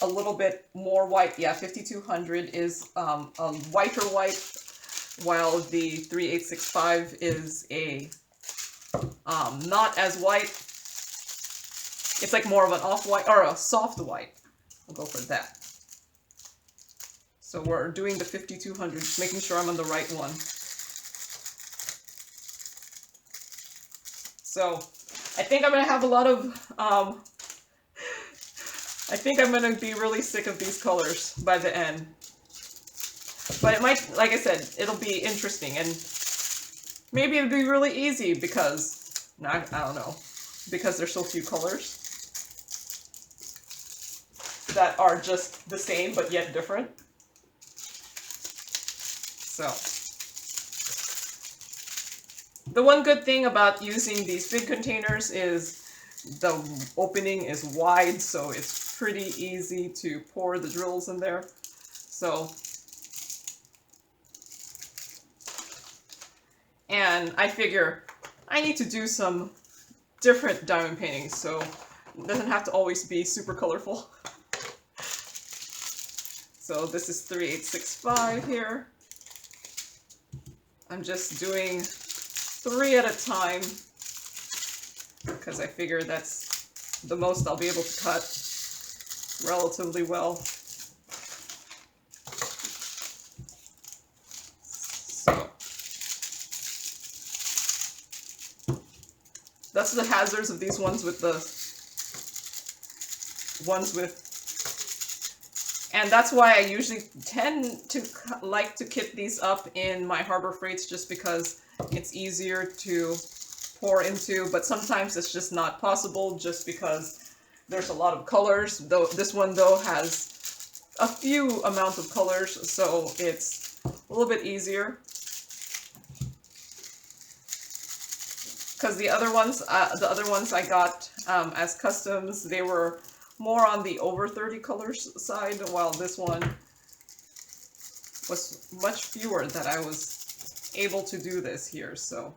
a little bit more white. Yeah, 5200 is a whiter white, while the 3865 is a not as white. It's like more of an off-white, or a soft white. We'll go for that. So we're doing the 5200, making sure I'm on the right one. So I think I'm gonna have a lot of, I think I'm gonna be really sick of these colors by the end. But it might, like I said, it'll be interesting, and maybe it'll be really easy because, I don't know, because there's so few colors that are just the same but yet different. So, the one good thing about using these big containers is the opening is wide, so it's pretty easy to pour the drills in there. So, and I figure I need to do some different diamond paintings, so it doesn't have to always be super colorful. So this is 3865 here. I'm just doing 3 at a time because I figure that's the most I'll be able to cut relatively well. So that's the hazards of these ones with and that's why I usually tend to like to kit these up in my Harbor Freights, just because it's easier to pour into, but sometimes it's just not possible just because there's a lot of colors. Though this one though has a few amount of colors, so it's a little bit easier. Because the other ones I got as customs, they were more on the over 30 colors side, while this one was much fewer that I was able to do this here. So,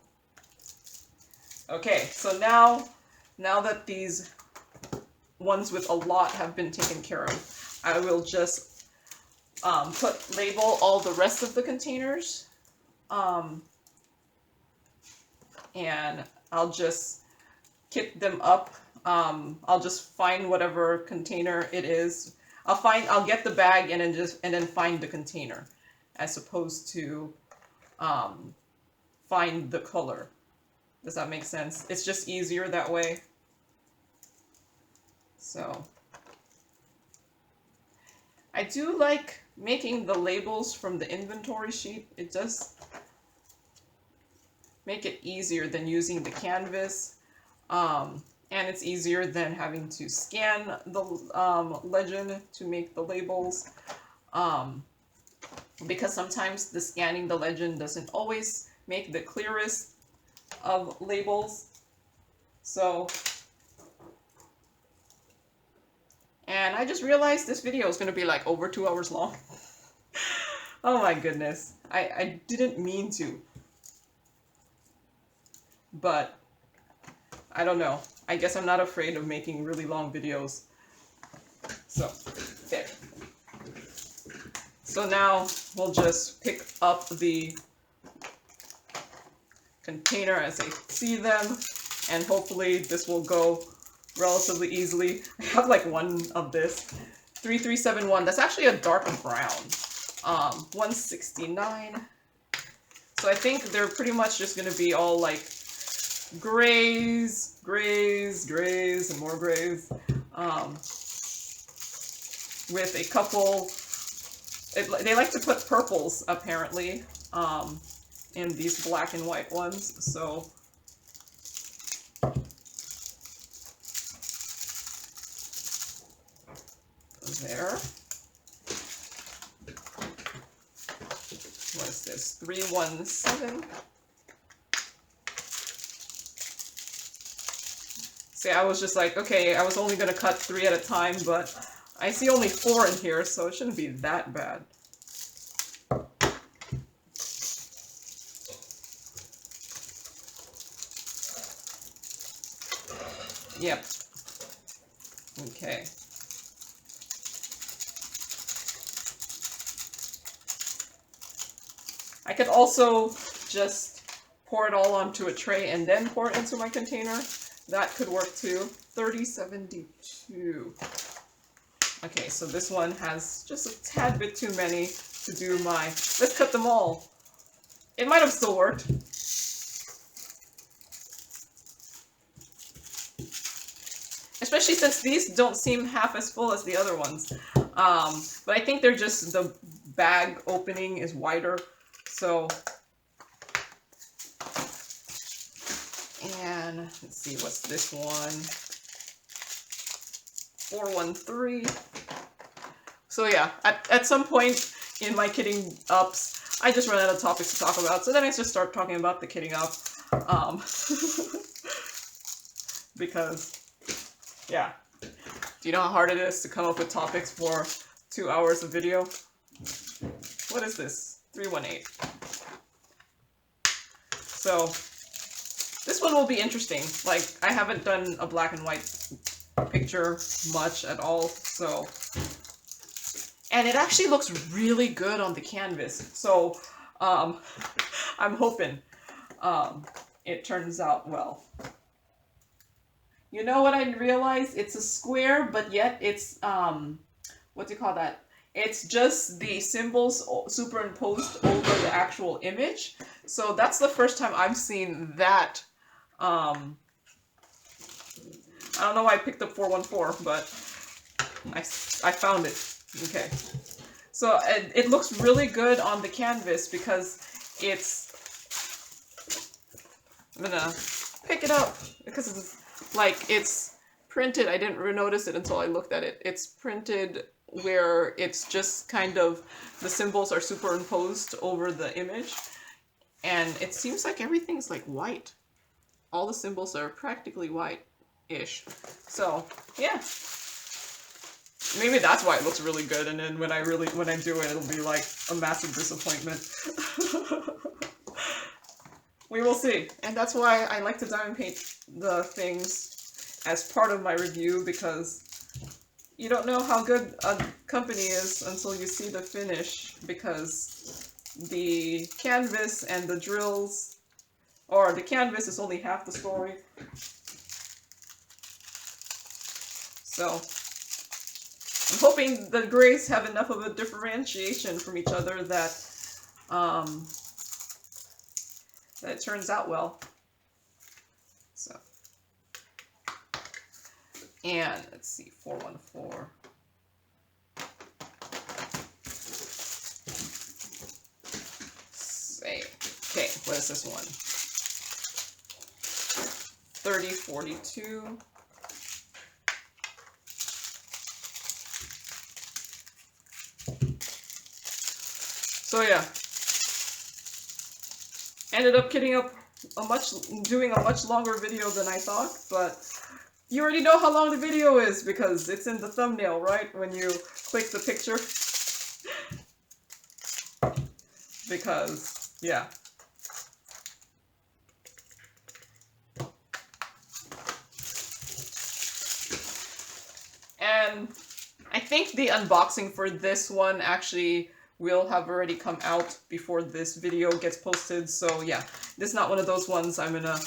okay, so now that these ones with a lot have been taken care of, I will just label all the rest of the containers, and I'll just kit them up. I'll just find whatever container it is. I'll get the bag and then find the container, as opposed to find the color. Does that make sense? It's just easier that way. So I do like making the labels from the inventory sheet. It does make it easier than using the canvas. And it's easier than having to scan the legend to make the labels, because sometimes the scanning the legend doesn't always make the clearest of labels. So, and I just realized this video is going to be like over 2 hours long. Oh my goodness, I didn't mean to, but I don't know. I guess I'm not afraid of making really long videos. So, there. So now we'll just pick up the container as I see them, and hopefully this will go relatively easily. I have like one of this. 3371, that's actually a dark brown. 169. So I think they're pretty much just going to be all like grays, and more grays, with a couple, they like to put purples apparently, in these black and white ones, so there. What is this? 317. See, I was just like, okay, I was only going to cut 3 at a time, but I see only 4 in here, so it shouldn't be that bad. Yep. Okay. I could also just pour it all onto a tray and then pour it into my container. That could work too. 3072. Okay, so this one has just a tad bit too many to do my... Let's cut them all. It might have still worked. Especially since these don't seem half as full as the other ones. But I think they're just, the bag opening is wider. So, and let's see, what's this one? 413. So yeah, at some point in my kitting ups, I just run out of topics to talk about. So then I just start talking about the kitting up. Because, yeah. Do you know how hard it is to come up with topics for 2 hours of video? What is this? 318. So, this one will be interesting. Like, I haven't done a black and white picture much at all, so... And it actually looks really good on the canvas. So, I'm hoping it turns out well. You know what I realized? It's a square, but yet it's, what do you call that? It's just the symbols superimposed over the actual image. So that's the first time I've seen that. I don't know why I picked up 414, but I found it. Okay. So it looks really good on the canvas because it's... I'm gonna pick it up because it's like it's printed. I didn't notice it until I looked at it. It's printed where it's just kind of the symbols are superimposed over the image, and it seems like everything's like white. All the symbols are practically white-ish. So yeah, maybe that's why it looks really good. And then when I do it, it'll be like a massive disappointment. We will see. And that's why I like to diamond paint the things as part of my review, because you don't know how good a company is until you see the finish, because the canvas and the drills, or the canvas is only half the story. So I'm hoping the grays have enough of a differentiation from each other that that it turns out well. So, and let's see, 414. Say, okay, what is this one? 3042. So yeah. Ended up doing a much longer video than I thought, but you already know how long the video is because it's in the thumbnail, right? When you click the picture. Because, yeah. And I think the unboxing for this one actually will have already come out before this video gets posted. So yeah, this is not one of those ones I'm gonna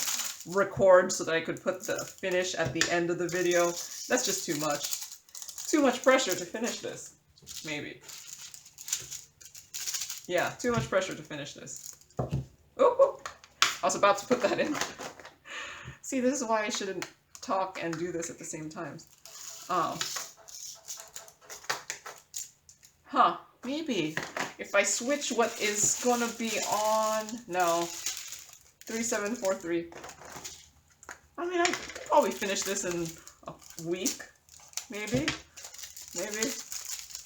record so that I could put the finish at the end of the video. That's just too much. Too much pressure to finish this. Maybe. Yeah, too much pressure to finish this. Oh, I was about to put that in. See, this is why I shouldn't talk and do this at the same time. Huh. Maybe if I switch what is gonna be on, no, 3743. I mean, I could probably finish this in a week, maybe.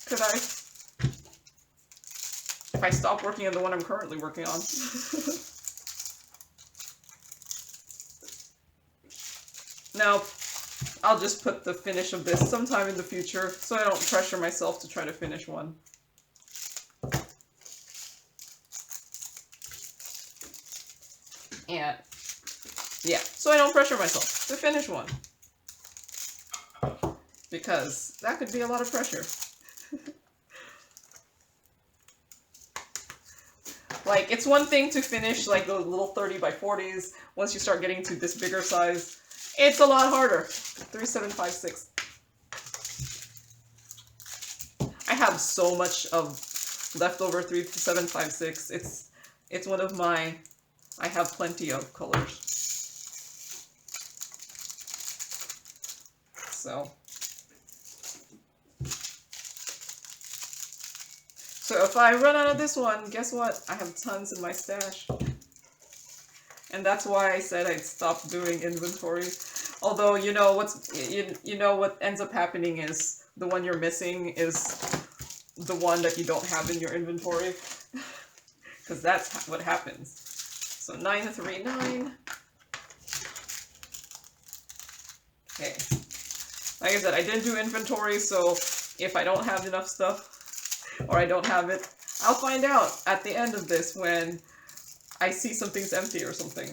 Could I? If I stop working on the one I'm currently working on. Now, I'll just put the finish of this sometime in the future so I don't pressure myself to try to finish one. And yeah, so I don't pressure myself to finish one, because that could be a lot of pressure. Like, it's one thing to finish like the little 30 by 40s. Once you start getting to this bigger size, it's a lot harder. 3756. I have so much of leftover 3756. It's one of my... I have plenty of colors. So if I run out of this one, guess what? I have tons in my stash. And that's why I said I'd stop doing inventory. Although, you know what ends up happening is the one you're missing is the one that you don't have in your inventory. Because that's what happens. So 939. Okay. Like I said, I didn't do inventory, so if I don't have enough stuff, or I don't have it, I'll find out at the end of this when I see something's empty or something.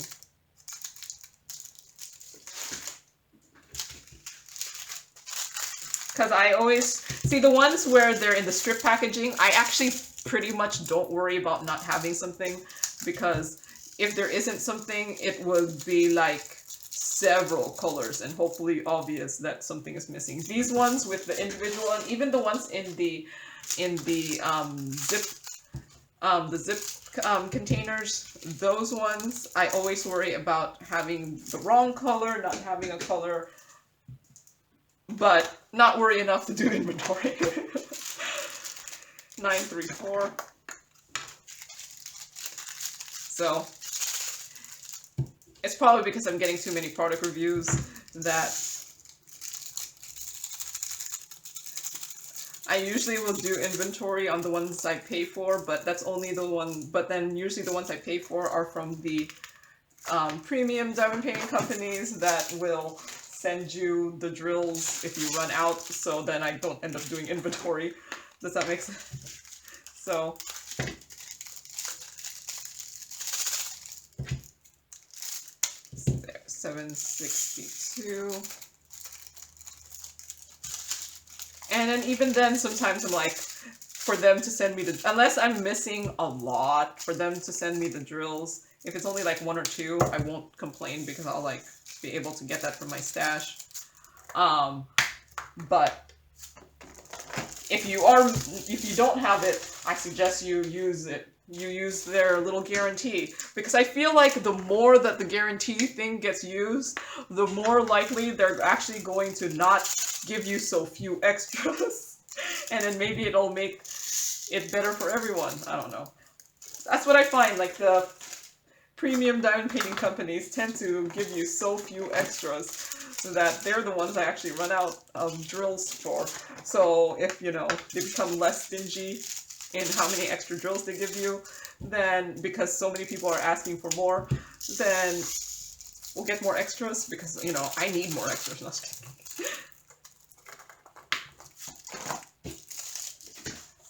Because I always see the ones where they're in the strip packaging, I actually pretty much don't worry about not having something, because if there isn't something, it would be like several colors and hopefully obvious that something is missing. These ones with the individual, and even the ones in the zip containers, those ones I always worry about having the wrong color, not having a color, but not worry enough to do inventory. 934. So it's probably because I'm getting too many product reviews that I usually will do inventory on the ones I pay for, but that's only the one, but then usually the ones I pay for are from the premium diamond painting companies that will send you the drills if you run out, so then I don't end up doing inventory. Does that make sense? So there, 762. And then even then, sometimes I'm like, for them to send me the, unless I'm missing a lot, for them to send me the drills, if it's only like 1 or 2, I won't complain because I'll like be able to get that from my stash. But if you don't have it, I suggest you use it. You use their little guarantee, because I feel like the more that the guarantee thing gets used, the more likely they're actually going to not give you so few extras. And then maybe it'll make it better for everyone. I don't know. That's what I find, like the premium diamond painting companies tend to give you so few extras, so that they're the ones I actually run out of drills for. So if, you know, they become less stingy in how many extra drills they give you, then because so many people are asking for more, then we'll get more extras, because, you know, I need more extras. No,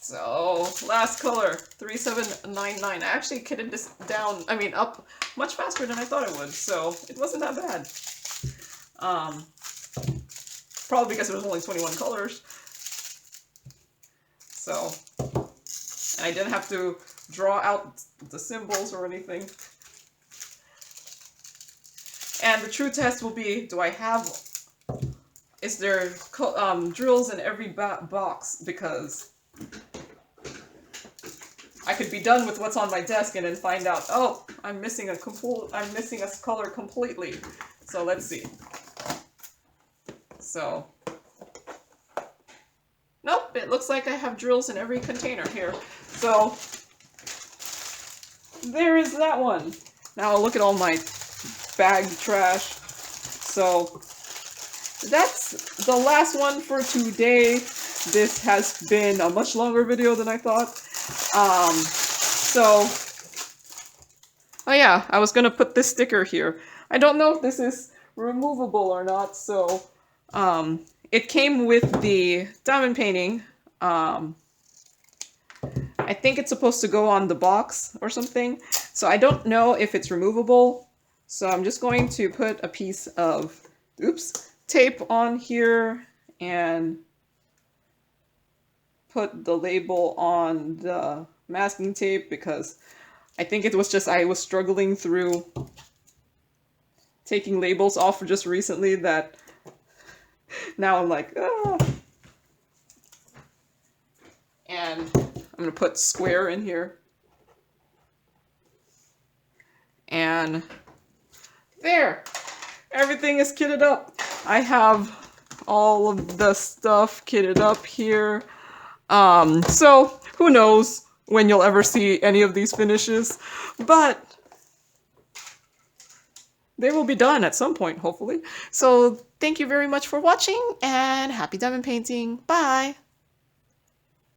so, last color, 3799. I actually kitted this down, up much faster than I thought it would, so it wasn't that bad. Probably because there was only 21 colors. So, and I didn't have to draw out the symbols or anything. And the true test will be, is there drills in every box? Because I could be done with what's on my desk and then find out, oh, I'm missing a color completely. So let's see. So, nope, it looks like I have drills in every container here. So, there is that one. Now look at all my bagged trash. So, that's the last one for today. This has been a much longer video than I thought. Oh yeah, I was gonna put this sticker here. I don't know if this is removable or not, so, it came with the diamond painting. I think it's supposed to go on the box or something, so I don't know if it's removable. So I'm just going to put a piece of, tape on here and put the label on the masking tape, because I think it was just I was struggling through taking labels off just recently that now I'm like, ah. And I'm going to put square in here. And there! Everything is kitted up. I have all of the stuff kitted up here. So who knows when you'll ever see any of these finishes, but they will be done at some point, hopefully. So thank you very much for watching, and happy diamond painting. Bye!